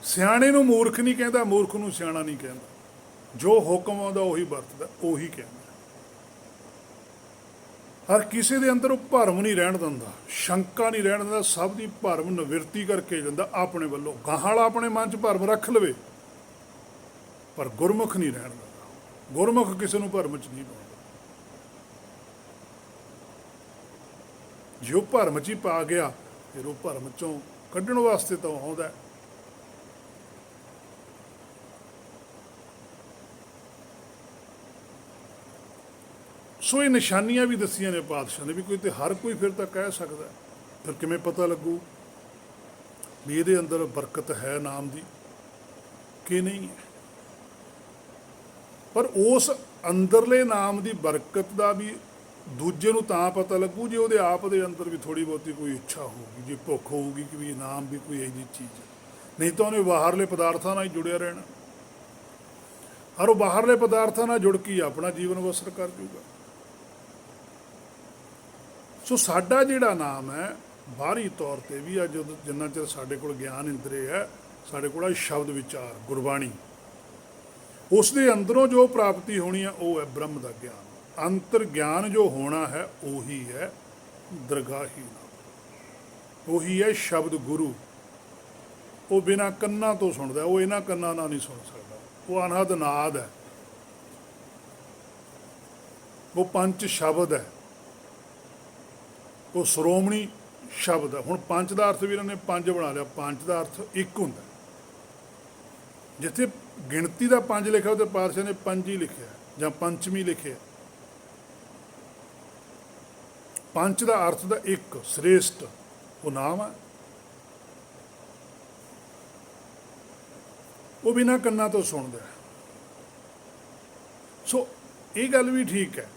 ਸਿਆਣੇ ਨੂੰ ਮੂਰਖ ਨਹੀਂ ਕਹਿੰਦਾ, ਮੂਰਖ ਨੂੰ ਸਿਆਣਾ ਨਹੀਂ ਕਹਿੰਦਾ। ਜੋ ਹੁਕਮ ਆਉਂਦਾ ਉਹੀ ਵਰਤਦਾ, ਉਹੀ ਕਹਿੰਦਾ। ਹਰ ਕਿਸੇ ਦੇ ਅੰਦਰ ਉਹ ਭਰਮ ਨਹੀਂ ਰਹਿਣ ਦਿੰਦਾ, ਸ਼ੰਕਾ ਨਹੀਂ ਰਹਿਣ ਦਿੰਦਾ, ਸਭ ਦੀ ਭਰਮ ਨਿਵਰਤੀ ਕਰਕੇ ਜਾਂਦਾ ਆਪਣੇ ਵੱਲੋਂ। ਗਾਹਾਂ ਵਾਲਾ ਆਪਣੇ ਮਨ 'ਚ ਭਰਮ ਰੱਖ ਲਵੇ, ਪਰ ਗੁਰਮੁਖ ਨਹੀਂ ਰਹਿਣ ਦਿੰਦਾ। ਗੁਰਮੁਖ ਕਿਸੇ ਨੂੰ ਭਰਮ 'ਚ ਨਹੀਂ ਪਾਉਂਦਾ। ਜੇ ਉਹ ਭਰਮ 'ਚ ਹੀ ਪਾ ਗਿਆ, ਫਿਰ ਉਹ ਭਰਮ 'ਚੋਂ ਕੱਢਣ ਵਾਸਤੇ ਤਾਂ ਆਉਂਦਾ। ਸੋ ਇਹ ਨਿਸ਼ਾਨੀਆਂ ਵੀ ਦੱਸੀਆਂ ਨੇ ਪਾਤਸ਼ਾਹ ਨੇ ਵੀ ਕੋਈ ਤੇ ਹਰ ਕੋਈ ਫਿਰ ਤਾਂ ਕਹਿ ਸਕਦਾ। ਫਿਰ ਕਿਵੇਂ ਪਤਾ ਲੱਗੂ ਵੀ ਇਹਦੇ ਅੰਦਰ ਬਰਕਤ ਹੈ ਨਾਮ ਦੀ ਕਿ ਨਹੀਂ ਹੈ? ਪਰ ਉਸ ਅੰਦਰਲੇ ਨਾਮ ਦੀ ਬਰਕਤ ਦਾ ਵੀ ਦੂਜੇ ਨੂੰ ਤਾਂ ਪਤਾ ਲੱਗੂ ਜੇ ਉਹਦੇ ਆਪ ਦੇ ਅੰਦਰ ਵੀ ਥੋੜ੍ਹੀ ਬਹੁਤੀ ਕੋਈ ਇੱਛਾ ਹੋਊਗੀ, ਜੇ ਭੁੱਖ ਹੋਊਗੀ ਕਿ ਵੀ ਨਾਮ ਵੀ ਕੋਈ ਇਹੋ ਜਿਹੀ ਚੀਜ਼ ਹੈ। ਨਹੀਂ ਤਾਂ ਉਹਨੇ ਬਾਹਰਲੇ ਪਦਾਰਥਾਂ ਨਾਲ ਹੀ ਜੁੜਿਆ ਰਹਿਣਾ, ਔਰ ਉਹ ਬਾਹਰਲੇ ਪਦਾਰਥਾਂ ਨਾਲ ਜੁੜ ਕੇ ਆਪਣਾ ਜੀਵਨ ਬਸਰ ਕਰ ਜੂਗਾ। ਸੋ ਸਾਡਾ ਜਿਹੜਾ ਨਾਮ ਹੈ ਬਾਹਰੀ ਤੌਰ 'ਤੇ ਵੀ ਆ, ਜਦੋਂ ਜਿੰਨਾ ਚਿਰ ਸਾਡੇ ਕੋਲ ਗਿਆਨ ਇੰਦਰੀ ਹੈ, ਸਾਡੇ ਕੋਲ ਆ ਸ਼ਬਦ ਵਿਚਾਰ ਗੁਰਬਾਣੀ, ਉਸ ਦੇ ਅੰਦਰੋਂ ਜੋ ਪ੍ਰਾਪਤੀ ਹੋਣੀ ਹੈ ਉਹ ਹੈ ਬ੍ਰਹਮ ਦਾ ਗਿਆਨ। ਅੰਤਰ ਗਿਆਨ ਜੋ ਹੋਣਾ ਹੈ ਉਹੀ ਹੈ ਦਰਗਾਹੀ ਨਾਮ, ਉਹੀ ਹੈ ਸ਼ਬਦ ਗੁਰੂ। ਉਹ ਬਿਨਾਂ ਕੰਨਾਂ ਤੋਂ ਸੁਣਦਾ, ਉਹ ਇਹਨਾਂ ਕੰਨਾਂ ਨਾਲ ਨਹੀਂ ਸੁਣ ਸਕਦਾ। ਉਹ ਅਨਹਦ ਨਾਦ ਹੈ, ਉਹ ਪੰਜ ਸ਼ਬਦ ਹੈ, ਉਹ ਸ਼੍ਰੋਮਣੀ ਸ਼ਬਦ ਹੈ। ਹੁਣ ਪੰਜ ਦਾ ਅਰਥ ਵੀ ਇਹਨਾਂ ਨੇ ਪੰਜ ਬਣਾ ਲਿਆ। ਪੰਜ ਦਾ ਅਰਥ ਇੱਕ ਹੁੰਦਾ। ਜਿੱਥੇ ਗਿਣਤੀ ਦਾ ਪੰਜ ਲਿਖਿਆ ਉਹਦੇ ਪਾਤਸ਼ਾਹ ਨੇ ਪੰਜ ਹੀ ਲਿਖਿਆ ਜਾਂ ਪੰਚਮੀ ਲਿਖਿਆ। ਪੰਜ ਦਾ ਅਰਥ ਦਾ ਇੱਕ, ਸ੍ਰੇਸ਼ਟ, ਉਹ ਨਾਮ ਹੈ। ਉਹ ਬਿਨਾਂ ਕੰਨਾਂ ਤੋਂ ਸੁਣਦਾ ਹੈ। ਸੋ ਇਹ ਗੱਲ ਵੀ ਠੀਕ ਹੈ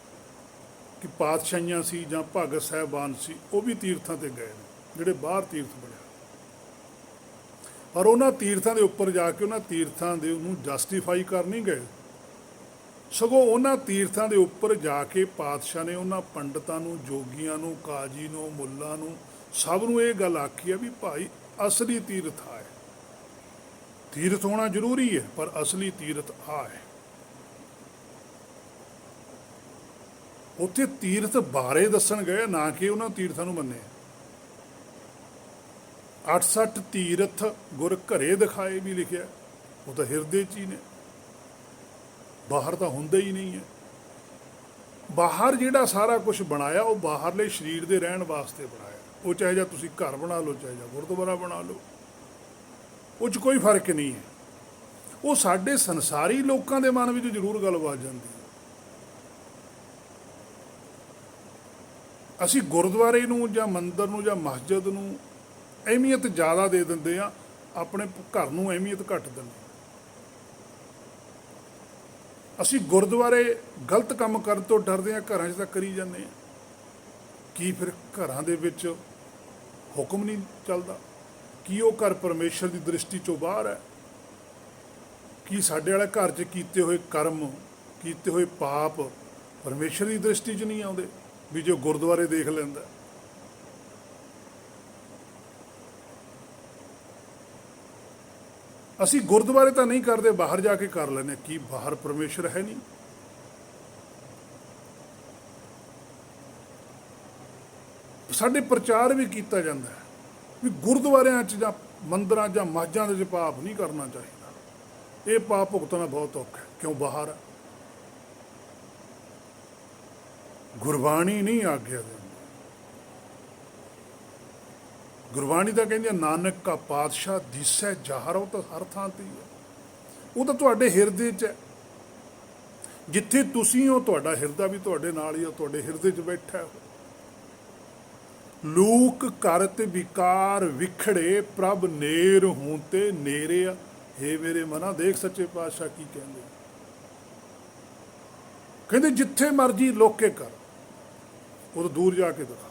ਕਿ ਪਾਤਸ਼ਾਹੀਆਂ ਸੀ ਜਾਂ ਭਗਤ ਸਾਹਿਬਾਨ ਸੀ, ਉਹ ਵੀ ਤੀਰਥਾਂ 'ਤੇ ਗਏ ਨੇ, ਜਿਹੜੇ ਬਾਹਰ ਤੀਰਥ ਬਣਿਆ। ਪਰ ਉਹਨਾਂ ਤੀਰਥਾਂ ਦੇ ਉੱਪਰ ਜਾ ਕੇ ਉਹਨਾਂ ਤੀਰਥਾਂ ਦੇ ਉਹਨੂੰ ਜਸਟੀਫਾਈ ਕਰ ਨਹੀਂ ਗਏ, ਸਗੋਂ ਉਹਨਾਂ ਤੀਰਥਾਂ ਦੇ ਉੱਪਰ ਜਾ ਕੇ ਪਾਤਸ਼ਾਹ ਨੇ ਉਹਨਾਂ ਪੰਡਤਾਂ ਨੂੰ, ਜੋਗੀਆਂ ਨੂੰ, ਕਾਜੀ ਨੂੰ, ਮੁੱਲਾਂ ਨੂੰ, ਸਭ ਨੂੰ ਇਹ ਗੱਲ ਆਖੀ ਹੈ ਵੀ ਭਾਈ ਅਸਲੀ ਤੀਰਥ ਆ ਹੈ। ਤੀਰਥ ਹੋਣਾ ਜ਼ਰੂਰੀ ਹੈ, ਪਰ ਅਸਲੀ ਤੀਰਥ ਆ ਹੈ। ਉੱਥੇ ਤੀਰਥ ਬਾਰੇ ਦੱਸਣ ਗਏ, ਨਾ ਕਿ ਉਹਨਾਂ ਤੀਰਥਾਂ ਨੂੰ ਮੰਨੇ। 68 ਤੀਰਥ ਗੁਰ ਘਰੇ ਦਿਖਾਏ ਵੀ ਲਿਖਿਆ, ਉਹ ਤਾਂ ਹਿਰਦੇ 'ਚ ਹੀ ਨੇ, ਬਾਹਰ ਤਾਂ ਹੁੰਦਾ ਹੀ ਨਹੀਂ ਹੈ। ਬਾਹਰ ਜਿਹੜਾ ਸਾਰਾ ਕੁਝ ਬਣਾਇਆ ਉਹ ਬਾਹਰਲੇ ਸਰੀਰ ਦੇ ਰਹਿਣ ਵਾਸਤੇ ਬਣਾਇਆ। ਉਹ ਚਾਹੇ ਜਾਂ ਤੁਸੀਂ ਘਰ ਬਣਾ ਲਓ, ਚਾਹੇ ਜਾਂ ਗੁਰਦੁਆਰਾ ਬਣਾ ਲਓ, ਉਹ 'ਚ ਕੋਈ ਫਰਕ ਨਹੀਂ ਹੈ। ਉਹ ਸਾਡੇ ਸੰਸਾਰੀ ਲੋਕਾਂ ਦੇ ਮਨ ਵਿੱਚ ਜ਼ਰੂਰ ਗੱਲ ਵੱਜ ਜਾਂਦੀ ਹੈ। ਅਸੀਂ ਗੁਰਦੁਆਰੇ ਨੂੰ ਜਾਂ ਮੰਦਰ ਨੂੰ ਜਾਂ ਮਸਜਿਦ ਨੂੰ ਅਹਿਮੀਅਤ ਜ਼ਿਆਦਾ ਦੇ ਦਿੰਦੇ ਆ, ਆਪਣੇ ਘਰ ਨੂੰ ਅਹਿਮੀਅਤ ਘੱਟ ਦਿੰਦੇ। ਅਸੀਂ ਗੁਰਦੁਆਰੇ ਗਲਤ ਕੰਮ ਕਰਨ ਤੋਂ ਡਰਦੇ ਹਾਂ, ਘਰਾਂ 'ਚ ਤਾਂ ਕਰੀ ਜਾਂਦੇ ਹਾਂ। ਕੀ ਫਿਰ ਘਰਾਂ ਦੇ ਵਿੱਚ ਹੁਕਮ ਨਹੀਂ ਚੱਲਦਾ? ਕੀ ਉਹ ਘਰ ਪਰਮੇਸ਼ਰ ਦੀ ਦ੍ਰਿਸ਼ਟੀ 'ਚੋਂ ਬਾਹਰ ਹੈ? ਕੀ ਸਾਡੇ ਵਾਲੇ ਘਰ 'ਚ ਕੀਤੇ ਹੋਏ ਕਰਮ, ਕੀਤੇ ਹੋਏ ਪਾਪ ਪਰਮੇਸ਼ਰ ਦੀ ਦ੍ਰਿਸ਼ਟੀ 'ਚ ਨਹੀਂ ਆਉਂਦੇ ਵੀ ਜੋ ਗੁਰਦੁਆਰੇ ਦੇਖ ਲੈਂਦਾ? ਅਸੀਂ ਗੁਰਦੁਆਰੇ ਤਾਂ ਨਹੀਂ ਕਰਦੇ, ਬਾਹਰ ਜਾ ਕੇ ਕਰ ਲੈਂਦੇ। ਕੀ ਬਾਹਰ ਪਰਮੇਸ਼ਰ ਹੈ ਨਹੀਂ? ਸਾਡੇ ਪ੍ਰਚਾਰ ਵੀ ਕੀਤਾ ਜਾਂਦਾ ਹੈ ਵੀ ਗੁਰਦੁਆਰਿਆਂ 'ਚ ਜਾਂ ਮੰਦਰਾਂ ਜਾਂ ਮਸਜਿਦਾਂ ਦੇ 'ਚ ਪਾਪ ਨਹੀਂ ਕਰਨਾ ਚਾਹੀਦਾ। ਇਹ ਪਾਪ ਭੁਗਤਣਾ ਬਹੁਤ ਔਖਾ ਹੈ। ਕਿਉਂ? ਬਾਹਰ ਹੈ। ਗੁਰਬਾਣੀ ਨਹੀਂ ਆਗਿਆ ਦਿੰਦੀ। ਗੁਰਬਾਣੀ ਤਾਂ ਕਹਿੰਦੀ ਨਾਨਕ ਕਾ ਪਾਤਸ਼ਾਹ ਦਿਸੈ ਜ਼ਾਹਰ, ਉਹ ਤਾਂ ਹਰ ਥਾਂ ਤੇ ਹੀ ਹੈ। ਉਹ ਤਾਂ ਤੁਹਾਡੇ ਹਿਰਦੇ 'ਚ ਹੈ। ਜਿੱਥੇ ਤੁਸੀਂ ਹੋ ਤੁਹਾਡਾ ਹਿਰਦਾ ਵੀ ਤੁਹਾਡੇ ਨਾਲ ਹੀ ਹੈ, ਤੁਹਾਡੇ ਹਿਰਦੇ 'ਚ ਬੈਠਾ ਹੈ। ਲੂਕ ਕਰਤ ਵਿਕਾਰ ਵਿਖੜੇ ਪ੍ਰਭ ਨੇਰ ਹੂੰ ਤੇ ਨੇਰੇ ਆ। ਹੇ ਮੇਰੇ ਮਨਾ ਦੇਖ ਸੱਚੇ ਪਾਤਸ਼ਾਹ ਕੀ ਕਹਿੰਦੇ। ਕਹਿੰਦੇ ਜਿੱਥੇ ਮਰਜੀ ਲੋਕੇ ਕਰ, ਉਹ ਤੋਂ ਦੂਰ ਜਾ ਕੇ ਦਿਖਾ।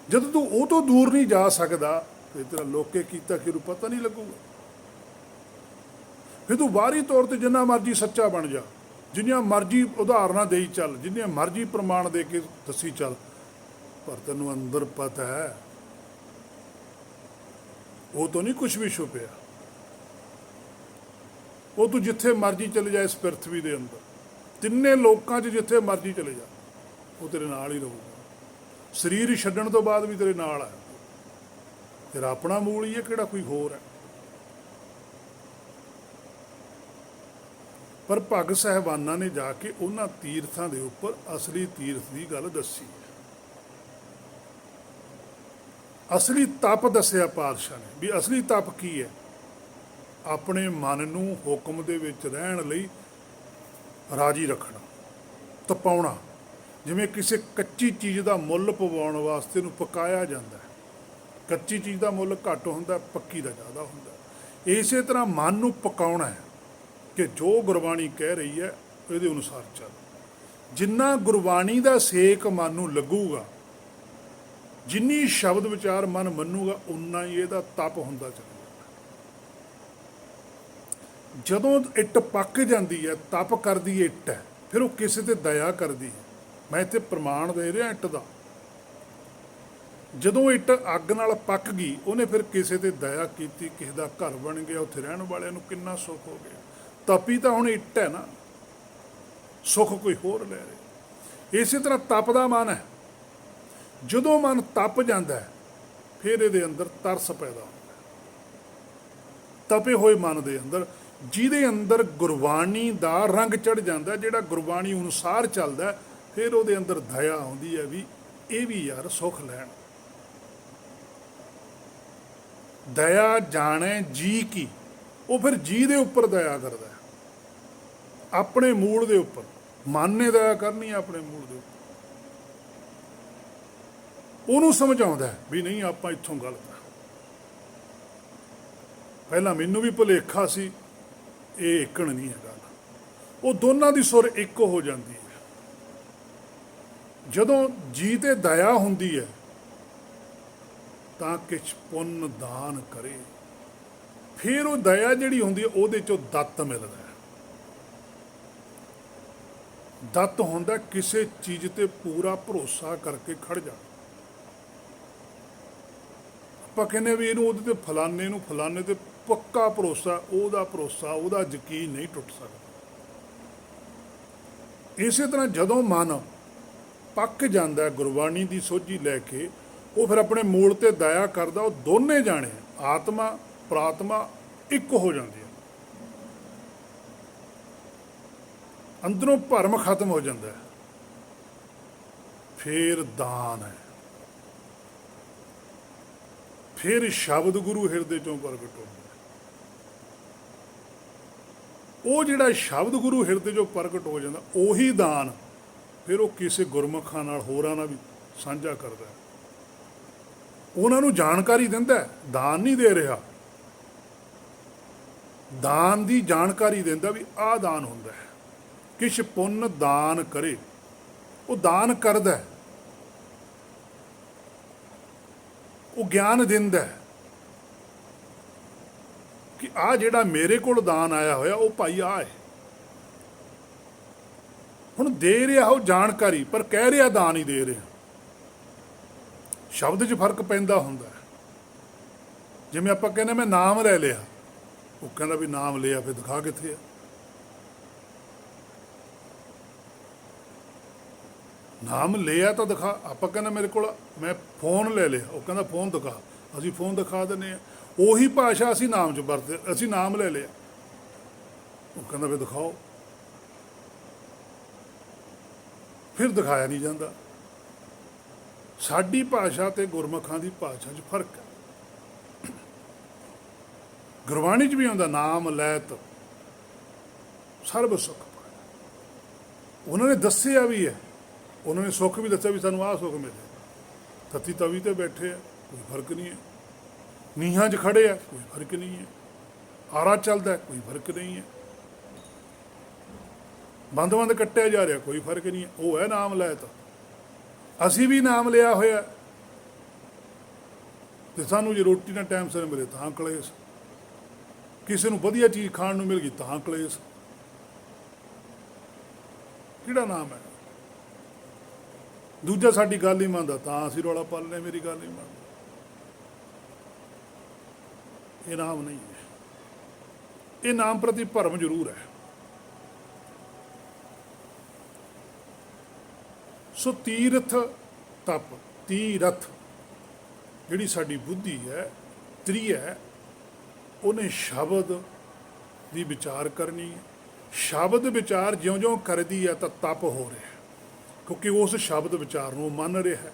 ਜਦੋਂ ਤੂੰ ਉਹ ਤੋਂ ਦੂਰ ਨਹੀਂ ਜਾ ਸਕਦਾ ਫਿਰ ਤੇਰਾ ਲੋਕੇ ਕੀਤਾ ਕਿਹਨੂੰ ਪਤਾ ਨਹੀਂ ਲੱਗੂਗਾ। ਫਿਰ ਤੂੰ ਬਾਹਰੀ ਤੌਰ ਤੇ ਜਿੰਨਾ ਮਰਜੀ ਸੱਚਾ ਬਣ ਜਾ, ਜਿੰਨੀਆਂ ਮਰਜੀ ਉਦਾਹਰਨਾਂ ਦੇਈ ਚੱਲ, ਜਿੰਨੀਆਂ ਮਰਜੀ ਪ੍ਰਮਾਣ ਦੇ ਕੇ ਦੱਸੀ ਚੱਲ, ਪਰ ਤੈਨੂੰ ਅੰਦਰ ਪਤਾ ਹੈ ਉਹ ਤੋਂ ਨਹੀਂ ਕੁਛ ਵੀ ਛੁਪਿਆ। ਉਹ ਤੂੰ ਜਿੱਥੇ ਮਰਜੀ ਚਲੇ ਜਾ ਇਸ ਪ੍ਰਿਥਵੀ ਦੇ ਅੰਦਰ, ਤਿੰਨੇ ਲੋਕਾਂ 'ਚ ਜਿੱਥੇ ਮਰਜੀ ਚਲੇ ਜਾ, ਉਹ ਤੇਰੇ ਨਾਲ ਹੀ ਰਹੂਗਾ। ਸਰੀਰ ਛੱਡਣ ਤੋਂ ਬਾਅਦ ਵੀ ਤੇਰੇ ਨਾਲ ਹੈ। ਤੇਰਾ ਆਪਣਾ ਮੂਲ ਹੀ ਹੈ, ਕਿਹੜਾ ਕੋਈ ਹੋਰ ਹੈ। ਪਰ ਭਗਤ ਸਾਹਿਬਾਨਾਂ ਨੇ ਜਾ ਕੇ ਉਹਨਾਂ ਤੀਰਥਾਂ ਦੇ ਉੱਪਰ ਅਸਲੀ ਤੀਰਥ ਦੀ ਗੱਲ ਦੱਸੀ ਹੈ। ਅਸਲੀ ਤਪ ਦੱਸਿਆ ਪਾਤਸ਼ਾਹ ਨੇ ਵੀ ਅਸਲੀ ਤਪ ਕੀ ਹੈ। ਆਪਣੇ ਮਨ ਨੂੰ ਹੁਕਮ ਦੇ ਵਿੱਚ ਰਹਿਣ ਲਈ ਰਾਜੀ ਰੱਖਣਾ, ਤਪਾਉਣਾ। ਜਿਵੇਂ ਕਿਸੇ ਕੱਚੀ ਚੀਜ਼ ਦਾ ਮੁੱਲ ਪਵਾਉਣ ਵਾਸਤੇ ਨੂੰ ਪਕਾਇਆ ਜਾਂਦਾ ਹੈ। ਕੱਚੀ ਚੀਜ਼ ਦਾ ਮੁੱਲ ਘੱਟ ਹੁੰਦਾ, ਪੱਕੀ ਦਾ ਜ਼ਿਆਦਾ ਹੁੰਦਾ। ਇਸੇ ਤਰ੍ਹਾਂ ਮਨ ਨੂੰ ਪਕਾਉਣਾ ਹੈ ਕਿ ਜੋ ਗੁਰਬਾਣੀ ਕਹਿ ਰਹੀ ਹੈ ਇਹਦੇ ਅਨੁਸਾਰ ਚੱਲ। ਜਿੰਨਾ ਗੁਰਬਾਣੀ ਦਾ ਸੇਕ ਮਨ ਨੂੰ ਲੱਗੂਗਾ, ਜਿੰਨੀ ਸ਼ਬਦ ਵਿਚਾਰ ਮਨ ਮੰਨੂਗਾ, ਉਨਾ ਹੀ ਇਹਦਾ ਤਪ ਹੁੰਦਾ ਚੱਲੇਗਾ। ਜਦੋਂ ਇੱਟ ਪੱਕ ਜਾਂਦੀ ਹੈ, ਤਪ ਕਰਦੀ ਇੱਟ ਹੈ, ਫਿਰ ਉਹ ਕਿਸੇ ਤੇ ਦਇਆ ਕਰਦੀ ਹੈ। ਮੈਂ ਇੱਥੇ ਪ੍ਰਮਾਣ ਦੇ ਰਿਹਾ ਇੱਟ ਦਾ। ਜਦੋਂ ਇੱਟ ਅੱਗ ਨਾਲ ਪੱਕ ਗਈ, ਉਹਨੇ ਫਿਰ ਕਿਸੇ ਤੇ ਦਇਆ ਕੀਤੀ, ਕਿਸੇ ਦਾ ਘਰ ਬਣ ਗਿਆ, ਉੱਥੇ ਰਹਿਣ ਵਾਲਿਆਂ ਨੂੰ ਕਿੰਨਾ ਸੁੱਖ ਹੋ ਗਿਆ। ਤਪੀ ਤਾਂ ਹੁਣ ਇੱਟ ਹੈ ਨਾ, ਸੁੱਖ ਕੋਈ ਹੋਰ ਲੈ ਰਿਹਾ। ਇਸੇ ਤਰ੍ਹਾਂ ਤਪ ਦਾ ਮਨ ਹੈ। ਜਦੋਂ ਮਨ ਤਪ ਜਾਂਦਾ ਫਿਰ ਇਹਦੇ ਅੰਦਰ ਤਰਸ ਪੈਦਾ ਹੁੰਦਾ। ਤਪੇ ਹੋਏ ਮਨ ਦੇ ਅੰਦਰ, ਜਿਹਦੇ ਅੰਦਰ ਗੁਰਬਾਣੀ ਦਾ ਰੰਗ ਚੜ ਜਾਂਦਾ, ਜਿਹੜਾ ਗੁਰਬਾਣੀ ਅਨੁਸਾਰ ਚੱਲਦਾ, ਫਿਰ ਉਹਦੇ ਅੰਦਰ ਦਇਆ ਆਉਂਦੀ ਹੈ ਵੀ ਇਹ ਵੀ ਯਾਰ ਸੁੱਖ ਲੈਣ। ਦਇਆ ਜਾਣੇ ਜੀ ਕੀ, ਉਹ ਫਿਰ ਜੀ ਦੇ ਉੱਪਰ ਦਇਆ ਕਰਦਾ, ਆਪਣੇ ਮੂਲ ਦੇ ਉੱਪਰ। ਮਨ ਨੇ ਦਇਆ ਕਰਨੀ ਆਪਣੇ ਮੂਲ ਦੇ ਉੱਪਰ। ਉਹਨੂੰ ਸਮਝਾਉਂਦਾ ਵੀ ਨਹੀਂ ਆਪਾਂ ਇੱਥੋਂ ਗਲਤ ਆ। ਪਹਿਲਾਂ ਮੈਨੂੰ ਵੀ ਭੁਲੇਖਾ ਸੀ, ਇਹ ਏਕਣ ਨਹੀਂ ਹੈ ਗੱਲ। ਉਹ ਦੋਨਾਂ ਦੀ ਸੁਰ ਇੱਕ ਹੋ ਜਾਂਦੀ ਹੈ। ਜਦੋਂ ਜੀ ਤੇ ਦਇਆ ਹੁੰਦੀ ਹੈ ਤਾਂ ਕਿਛ ਪੁੰਨ ਦਾਨ ਕਰੇ, ਫਿਰ ਉਹ ਦਇਆ ਜਿਹੜੀ ਹੁੰਦੀ ਹੈ ਉਹਦੇ ਚੋਂ ਦੱਤ ਮਿਲਦਾ ਹੈ। ਦੱਤ ਹੁੰਦਾ ਕਿਸੇ ਚੀਜ਼ ਤੇ ਪੂਰਾ ਭਰੋਸਾ ਕਰਕੇ ਖੜ ਜਾ। ਆਪਾਂ ਕਹਿੰਦੇ ਵੀ ਇਹਨੂੰ ਉਹਦੇ ਤੇ ਫਲਾਣੇ ਤੇ ਪੱਕਾ ਭਰੋਸਾ, ਉਹਦਾ ਯਕੀਨ ਨਹੀਂ ਟੁੱਟ ਸਕਦਾ। ਇਸੇ ਤਰ੍ਹਾਂ ਜਦੋਂ ਮਨ ਪੱਕ ਜਾਂਦਾ ਗੁਰਬਾਣੀ ਦੀ ਸੋਝੀ ਲੈ ਕੇ, ਉਹ ਫਿਰ ਆਪਣੇ ਮੂਲ ਤੇ ਦਇਆ ਕਰਦਾ। ਉਹ ਦੋਨੇ ਜਾਣੇ ਆਤਮਾ ਪ੍ਰਾਤਮਾ ਇੱਕ ਹੋ ਜਾਂਦੇ ਆ। ਅੰਦਰੋਂ ਭਰਮ ਖਤਮ ਹੋ ਜਾਂਦਾ। ਫਿਰ ਦਾਨ ਹੈ, ਫਿਰ ਸ਼ਬਦ ਗੁਰੂ ਹਿਰਦੇ ਚੋਂ ਪ੍ਰਗਟ ਹੁੰਦਾ। ਉਹ ਜਿਹੜਾ ਸ਼ਬਦ ਗੁਰੂ ਹਿਰਦੇ ਚੋਂ ਪ੍ਰਗਟ ਹੋ ਜਾਂਦਾ, ਉਹੀ ਦਾਨ ਫਿਰ ਉਹ ਕਿਸੇ ਗੁਰਮੁਖਾਂ ਨਾਲ, ਹੋਰਾਂ ਨਾਲ ਵੀ ਸਾਂਝਾ ਕਰਦਾ। ਉਹਨਾਂ ਨੂੰ ਜਾਣਕਾਰੀ ਦਿੰਦਾ, ਦਾਨ ਨਹੀਂ ਦੇ ਰਿਹਾ, ਦਾਨ ਦੀ ਜਾਣਕਾਰੀ ਦਿੰਦਾ ਵੀ ਆਹ ਦਾਨ ਹੁੰਦਾ ਹੈ। ਕਿਛ ਪੁੰਨ ਦਾਨ ਕਰੇ, ਉਹ ਦਾਨ ਕਰਦਾ, ਉਹ ਗਿਆਨ ਦਿੰਦਾ ਕਿ ਆਹ ਜਿਹੜਾ ਮੇਰੇ ਕੋਲ ਦਾਨ ਆਇਆ ਹੋਇਆ ਉਹ ਭਾਈ ਆਹ ਹੈ। ਹੁਣ ਦੇ ਰਿਹਾ ਉਹ ਜਾਣਕਾਰੀ, ਪਰ ਕਹਿ ਰਿਹਾ ਦਾਨ ਹੀ ਦੇ ਰਿਹਾ। ਸ਼ਬਦ 'ਚ ਫਰਕ ਪੈਂਦਾ ਹੁੰਦਾ। ਜਿਵੇਂ ਆਪਾਂ ਕਹਿੰਦੇ ਮੈਂ ਨਾਮ ਲੈ ਲਿਆ, ਉਹ ਕਹਿੰਦਾ ਵੀ ਨਾਮ ਲਿਆ, ਫਿਰ ਦਿਖਾ ਕਿੱਥੇ ਆ। ਨਾਮ ਲਿਆ ਤਾਂ ਦਿਖਾ। ਆਪਾਂ ਕਹਿੰਦਾ ਮੇਰੇ ਕੋਲ ਮੈਂ ਫੋਨ ਲੈ ਲਿਆ, ਉਹ ਕਹਿੰਦਾ ਫੋਨ ਦਿਖਾ, ਅਸੀਂ ਫੋਨ ਦਿਖਾ ਦਿੰਦੇ ਆ। ਉਹੀ ਭਾਸ਼ਾ ਅਸੀਂ ਨਾਮ 'ਚ ਵਰਤਦੇ, ਅਸੀਂ ਨਾਮ ਲੈ ਲਿਆ, ਉਹ ਕਹਿੰਦਾ ਵੀ ਦਿਖਾਓ, ਫਿਰ ਦਿਖਾਇਆ ਨਹੀਂ ਜਾਂਦਾ। ਸਾਡੀ ਭਾਸ਼ਾ ਤੇ ਗੁਰਮੁਖਾਂ ਦੀ ਭਾਸ਼ਾ 'ਚ ਫਰਕ ਹੈ। ਗੁਰਬਾਣੀ 'ਚ ਵੀ ਆਉਂਦਾ ਨਾਮ ਲੈਤ ਸਰਬ ਸੁਖ ਪਾਇਆ। ਉਹਨਾਂ ਨੇ ਦੱਸਿਆ ਵੀ ਹੈ, ਉਹਨਾਂ ਨੇ ਸੁੱਖ ਵੀ ਦੱਸਿਆ ਵੀ ਸਾਨੂੰ ਆਹ ਸੁੱਖ ਮਿਲੇ। ਤਤੀ ਤਵੀ ਤੇ ਬੈਠੇ ਆ, ਕੋਈ ਫਰਕ ਨਹੀਂ ਹੈ। ਨੀਹਾਂ 'ਚ ਖੜੇ ਆ, ਕੋਈ ਫਰਕ ਨਹੀਂ ਹੈ। ਆਰਾ ਚੱਲਦਾ, ਕੋਈ ਫਰਕ ਨਹੀਂ ਹੈ। ਬੰਦ ਬੰਦ ਕੱਟਿਆ ਜਾ ਰਿਹਾ, ਕੋਈ ਫਰਕ ਨਹੀਂ ਹੈ। ਉਹ ਹੈ ਨਾਮ ਲੈਤ। ਅਸੀਂ ਵੀ ਨਾਮ ਲਿਆ ਹੋਇਆ, ਤੇ ਸਾਨੂੰ ਜੇ ਰੋਟੀ ਨਾ ਟਾਈਮ ਸਿਰ ਮਿਲੇ ਤਾਂ ਕਲੇਸ਼, ਕਿਸੇ ਨੂੰ ਵਧੀਆ ਚੀਜ਼ ਖਾਣ ਨੂੰ ਮਿਲ ਗਈ ਤਾਂ ਕਲੇਸ਼। ਕਿਹੜਾ ਨਾਮ ਹੈ? ਦੂਜਾ ਸਾਡੀ ਗੱਲ ਹੀ ਮੰਨਦਾ ਤਾਂ ਅਸੀਂ ਰੌਲਾ ਪਾ ਲੈਂਦੇ, ਮੇਰੀ ਗੱਲ ਨਹੀਂ ਮੰਨਦਾ। ਇਹ ਨਾਮ ਨਹੀਂ ਹੈ। ਇਹ ਨਾਮ ਪ੍ਰਤੀ ਭਰਮ ਜ਼ਰੂਰ ਹੈ। ਸੋ ਤੀਰਥ ਤਪ, ਤੀਰਥ ਜਿਹੜੀ ਸਾਡੀ ਬੁੱਧੀ ਹੈ, ਤ੍ਰੀ ਹੈ, ਉਹਨੇ ਸ਼ਬਦ ਦੀ ਵਿਚਾਰ ਕਰਨੀ ਹੈ। ਸ਼ਬਦ ਵਿਚਾਰ ਜਿਉਂ-ਜਿਉਂ ਕਰਦੀ ਹੈ ਤਾਂ ਤਪ ਹੋ ਰਿਹਾ, ਕਿਉਂਕਿ ਉਸ ਸ਼ਬਦ ਵਿਚਾਰ ਨੂੰ ਮੰਨ ਰਿਹਾ ਹੈ।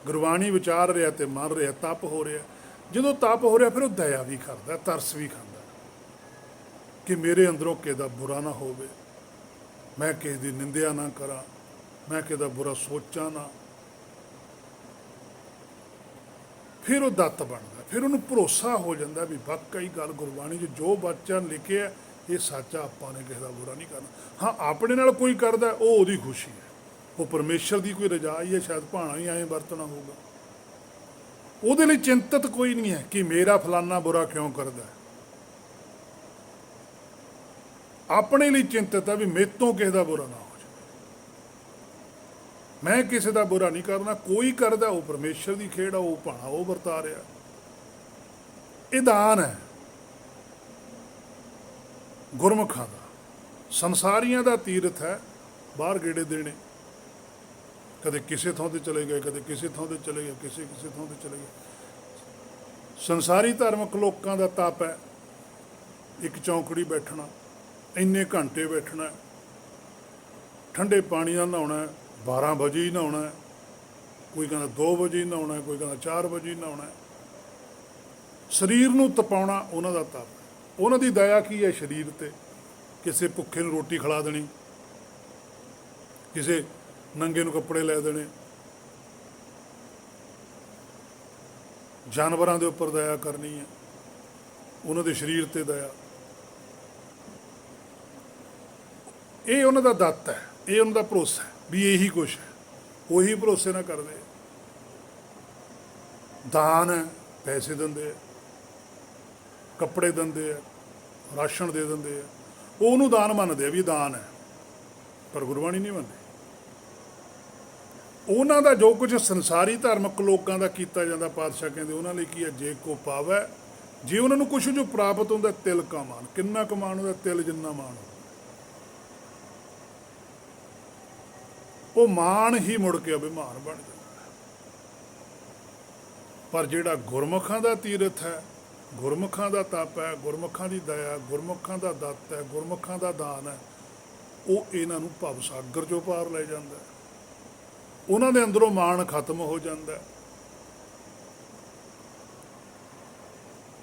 ਗੁਰਬਾਣੀ ਵਿਚਾਰ ਰਿਹਾ ਤੇ ਮੰਨ ਰਿਹਾ, ਤਪ ਹੋ ਰਿਹਾ। ਜਦੋਂ ਤਪ ਹੋ ਰਿਹਾ ਫਿਰ ਉਹ ਦਇਆ ਵੀ ਕਰਦਾ, ਤਰਸ ਵੀ ਖਾਂਦਾ ਕਿ ਮੇਰੇ ਅੰਦਰੋਂ ਕਿਸੇ ਦਾ ਬੁਰਾ ਨਾ ਹੋਵੇ, ਮੈਂ ਕਿਸੇ ਦੀ ਨਿੰਦਿਆ ਨਾ ਕਰਾਂ, ਮੈਂ ਕਿਸੇ ਦਾ ਬੁਰਾ ਸੋਚਾਂ ਨਾ। ਫਿਰ ਉਹ ਦੱਤ ਬਣਦਾ, ਫਿਰ ਉਹਨੂੰ ਭਰੋਸਾ ਹੋ ਜਾਂਦਾ ਵੀ ਵਾਕਈ ਗੱਲ ਗੁਰਬਾਣੀ 'ਚ ਜੋ ਵਚਨ ਲਿਖਿਆ ਇਹ ਸੱਚ ਆ, ਆਪਾਂ ਨੇ ਕਿਸੇ ਦਾ ਬੁਰਾ ਨਹੀਂ ਕਰਨਾ। ਹਾਂ, ਆਪਣੇ ਨਾਲ ਕੋਈ ਕਰਦਾ ਉਹ ਉਹਦੀ ਖੁਸ਼ੀ ਹੈ, ਉਹ ਪਰਮੇਸ਼ਰ ਦੀ ਕੋਈ ਰਜਾ ਹੀ ਹੈ, ਸ਼ਾਇਦ ਭਾਣਾ ਹੀ ਐਂ ਵਰਤਣਾ ਹੋਊਗਾ। ਉਹਦੇ ਲਈ ਚਿੰਤਤ ਕੋਈ ਨਹੀਂ ਹੈ ਕਿ ਮੇਰਾ ਫਲਾਨਾ ਬੁਰਾ ਕਿਉਂ ਕਰਦਾ। ਆਪਣੇ ਲਈ ਚਿੰਤਤ ਹੈ ਵੀ ਮੇਰੇ ਤੋਂ ਕਿਸੇ ਦਾ ਬੁਰਾ ਨਾ ਹੋ ਜਾਵੇ। ਮੈਂ ਕਿਸੇ ਦਾ ਬੁਰਾ ਨਹੀਂ ਕਰਨਾ, ਕੋਈ ਕਰਦਾ ਉਹ ਪਰਮੇਸ਼ਰ ਦੀ ਖੇਡ ਆ, ਉਹ ਭਾਣਾ ਉਹ ਵਰਤਾ ਰਿਹਾ। ਇਹ ਦਾਨ ਹੈ ਗੁਰਮੁਖਾਂ ਦਾ। ਸੰਸਾਰੀਆਂ ਦਾ ਤੀਰਥ ਹੈ ਬਾਹਰ ਗੇੜੇ ਦੇਣੇ, ਕਦੇ ਕਿਸੇ ਥਾਂ ਤੇ ਚਲੇ ਗਏ, ਕਦੇ ਕਿਸੇ ਥਾਂ ਤੇ ਚਲੇ ਗਏ, ਕਿਸੇ ਥਾਂ ਤੇ ਚਲੇ ਗਏ। ਸੰਸਾਰੀ ਧਾਰਮਿਕ ਲੋਕਾਂ ਦਾ ਤਪ ਹੈ ਇੱਕ ਚੌਂਕੜੀ ਬੈਠਣਾ, ਇੰਨੇ ਘੰਟੇ ਬੈਠਣਾ, ਠੰਡੇ ਪਾਣੀ ਨਾਲ ਨਹਾਉਣਾ, 12 ਵਜੇ ਹੀ ਨਹਾਉਣਾ, ਕੋਈ ਕਹਿੰਦਾ 2 ਵਜੇ ਹੀ ਨਹਾਉਣਾ, ਕੋਈ ਕਹਿੰਦਾ 4 ਵਜੇ ਹੀ ਨਹਾਉਣਾ। ਸਰੀਰ ਨੂੰ ਤਪਾਉਣਾ ਉਹਨਾਂ ਦਾ ਤਪ ਹੈ। ਉਹਨਾਂ ਦੀ ਦਇਆ ਕੀ ਹੈ ਸਰੀਰ ਤੇ? ਕਿਸੇ ਭੁੱਖੇ ਨੂੰ ਰੋਟੀ ਖਿਲਾ ਦੇਣੀ, ਕਿਸੇ ਨੰਗੇ ਨੂੰ ਕੱਪੜੇ ਲੈ ਦੇਣੇ, ਜਾਨਵਰਾਂ ਦੇ ਉੱਪਰ ਦਇਆ ਕਰਨੀ ਹੈ, ਉਹਨਾਂ ਦੇ ਸਰੀਰ ਤੇ ਦਇਆ। ਇਹ ਉਹਨਾਂ ਦਾ ਦੱਤ ਹੈ, ਇਹ ਉਹਨਾਂ ਦਾ ਭਰੋਸਾ ਹੈ ਵੀ ਇਹੀ ਕੁਛ ਹੈ। ਉਹੀ ਭਰੋਸੇ ਨਾਲ ਕਰਦੇ। ਦਾਨ ਹੈ, ਪੈਸੇ ਦਿੰਦੇ ਆ, ਕੱਪੜੇ ਦਿੰਦੇ ਆ, ਰਾਸ਼ਨ ਦੇ ਦਿੰਦੇ ਆ, ਉਹ ਉਹਨੂੰ ਦਾਨ ਮੰਨਦੇ ਆ ਵੀ ਦਾਨ ਹੈ, ਪਰ ਗੁਰਬਾਣੀ ਨਹੀਂ ਮੰਨਦੀ। ਉਹਨਾਂ ਦਾ ਜੋ ਕੁਝ ਸੰਸਾਰੀ ਧਾਰਮਿਕ ਲੋਕਾਂ ਦਾ ਕੀਤਾ ਜਾਂਦਾ, ਪਾਤਸ਼ਾਹ ਕਹਿੰਦੇ ਉਹਨਾਂ ਲਈ ਕੀ ਹੈ? ਜੇ ਕੋ ਪਾਵੈ, ਜੇ ਉਹਨਾਂ ਨੂੰ ਕੁਛ ਜੋ ਪ੍ਰਾਪਤ ਹੁੰਦਾ, ਤਿਲ ਕਾ ਮਾਨ। ਕਿੰਨਾ ਕੁ ਮਾਣ ਹੁੰਦਾ? ਤਿਲ ਜਿੰਨਾ ਮਾਣ ਹੁੰਦਾ। ਉਹ ਮਾਣ ਹੀ ਮੁੜ ਕੇ ਅਭਿਮਾਨ ਬਣ ਜਾਂਦਾ। ਪਰ ਜਿਹੜਾ ਗੁਰਮੁਖਾਂ ਦਾ ਤੀਰਥ ਹੈ, ਗੁਰਮੁਖਾਂ ਦਾ ਤਪ ਹੈ, ਗੁਰਮੁਖਾਂ ਦੀ ਦਇਆ, ਗੁਰਮੁਖਾਂ ਦਾ ਦੱਤ ਹੈ, ਗੁਰਮੁਖਾਂ ਦਾ ਦਾਨ ਹੈ, ਉਹ ਇਹਨਾਂ ਨੂੰ ਭਵ ਸਾਗਰ 'ਚੋਂ ਪਾਰ ਲੈ ਜਾਂਦਾ। ਉਹਨਾਂ ਦੇ ਅੰਦਰੋਂ ਮਾਣ ਖਤਮ ਹੋ ਜਾਂਦਾ,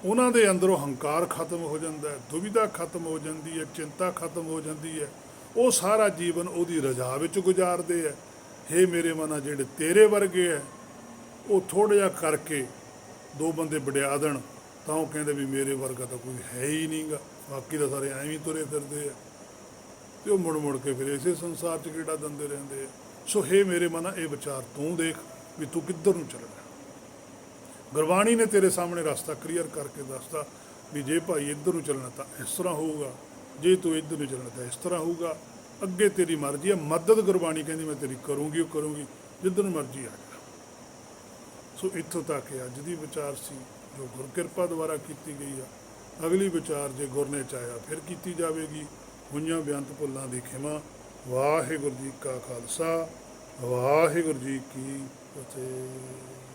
ਉਹਨਾਂ ਦੇ ਅੰਦਰੋਂ ਹੰਕਾਰ ਖਤਮ ਹੋ ਜਾਂਦਾ, ਦੁਵਿਧਾ ਖਤਮ ਹੋ ਜਾਂਦੀ ਹੈ, ਚਿੰਤਾ ਖਤਮ ਹੋ ਜਾਂਦੀ ਹੈ। ਉਹ ਸਾਰਾ ਜੀਵਨ ਉਹਦੀ ਰਜ਼ਾ ਵਿੱਚ ਗੁਜ਼ਾਰਦੇ ਹੈ। ਹੇ ਮੇਰੇ ਮਨਾ, ਜਿਹੜੇ ਤੇਰੇ ਵਰਗੇ ਹੈ, ਉਹ ਥੋੜ੍ਹਾ ਜਿਹਾ ਕਰਕੇ 2 ਬੰਦੇ ਵਡਿਆ ਦੇਣ ਤਾਂ ਉਹ ਕਹਿੰਦੇ ਵੀ ਮੇਰੇ ਵਰਗਾ ਤਾਂ ਕੋਈ ਹੈ ਹੀ ਨਹੀਂਗਾ, ਬਾਕੀ ਤਾਂ ਸਾਰੇ ਐਵੇਂ ਹੀ ਤੁਰੇ ਫਿਰਦੇ ਆ, ਤੇ ਉਹ ਮੁੜ ਮੁੜ ਕੇ ਫਿਰ ਇਸੇ ਸੰਸਾਰ 'ਚ ਕਿਹੜਾ ਦਿੰਦੇ ਰਹਿੰਦੇ ਆ। ਸੋ ਹੇ ਮੇਰੇ ਮਨਾ, ਇਹ ਵਿਚਾਰ ਤੂੰ ਦੇਖ ਵੀ ਤੂੰ ਕਿੱਧਰ ਨੂੰ ਚੱਲਣਾ। ਗੁਰਬਾਣੀ ਨੇ ਤੇਰੇ ਸਾਹਮਣੇ ਰਸਤਾ ਕਲੀਅਰ ਕਰਕੇ ਦੱਸਦਾ ਵੀ ਜੇ ਭਾਈ ਇੱਧਰ ਨੂੰ ਚੱਲਣਾ ਤਾਂ ਇਸ ਤਰ੍ਹਾਂ ਹੋਊਗਾ, ਜੇ ਤੂੰ ਇੱਧਰ ਨੂੰ ਚੱਲਣਾ ਤਾਂ ਇਸ ਤਰ੍ਹਾਂ ਹੋਊਗਾ। ਅੱਗੇ ਤੇਰੀ ਮਰਜ਼ੀ ਹੈ। ਮਦਦ ਗੁਰਬਾਣੀ ਕਹਿੰਦੀ ਮੈਂ ਤੇਰੀ ਕਰੂੰਗੀ, ਉਹ ਕਰੂੰਗੀ ਜਿੱਧਰ ਨੂੰ ਮਰਜ਼ੀ ਆ ਜਾ। ਸੋ ਇੱਥੋਂ ਤੱਕ ਅੱਜ ਦੀ ਵਿਚਾਰ ਸੀ ਜੋ ਗੁਰ ਕਿਰਪਾ ਦੁਆਰਾ ਕੀਤੀ ਗਈ ਆ। ਅਗਲੀ ਵਿਚਾਰ ਜੇ ਗੁਰ ਨੇ ਚਾਹਿਆ ਫਿਰ ਕੀਤੀ ਜਾਵੇਗੀ। ਹੋਈਆਂ ਬੇਅੰਤ ਭੁੱਲਾਂ ਦੀ ਖਿਮਾ। ਵਾਹਿਗੁਰੂ ਜੀ ਕਾ ਖਾਲਸਾ, ਵਾਹਿਗੁਰੂ ਜੀ ਕੀ ਫਤਿਹ।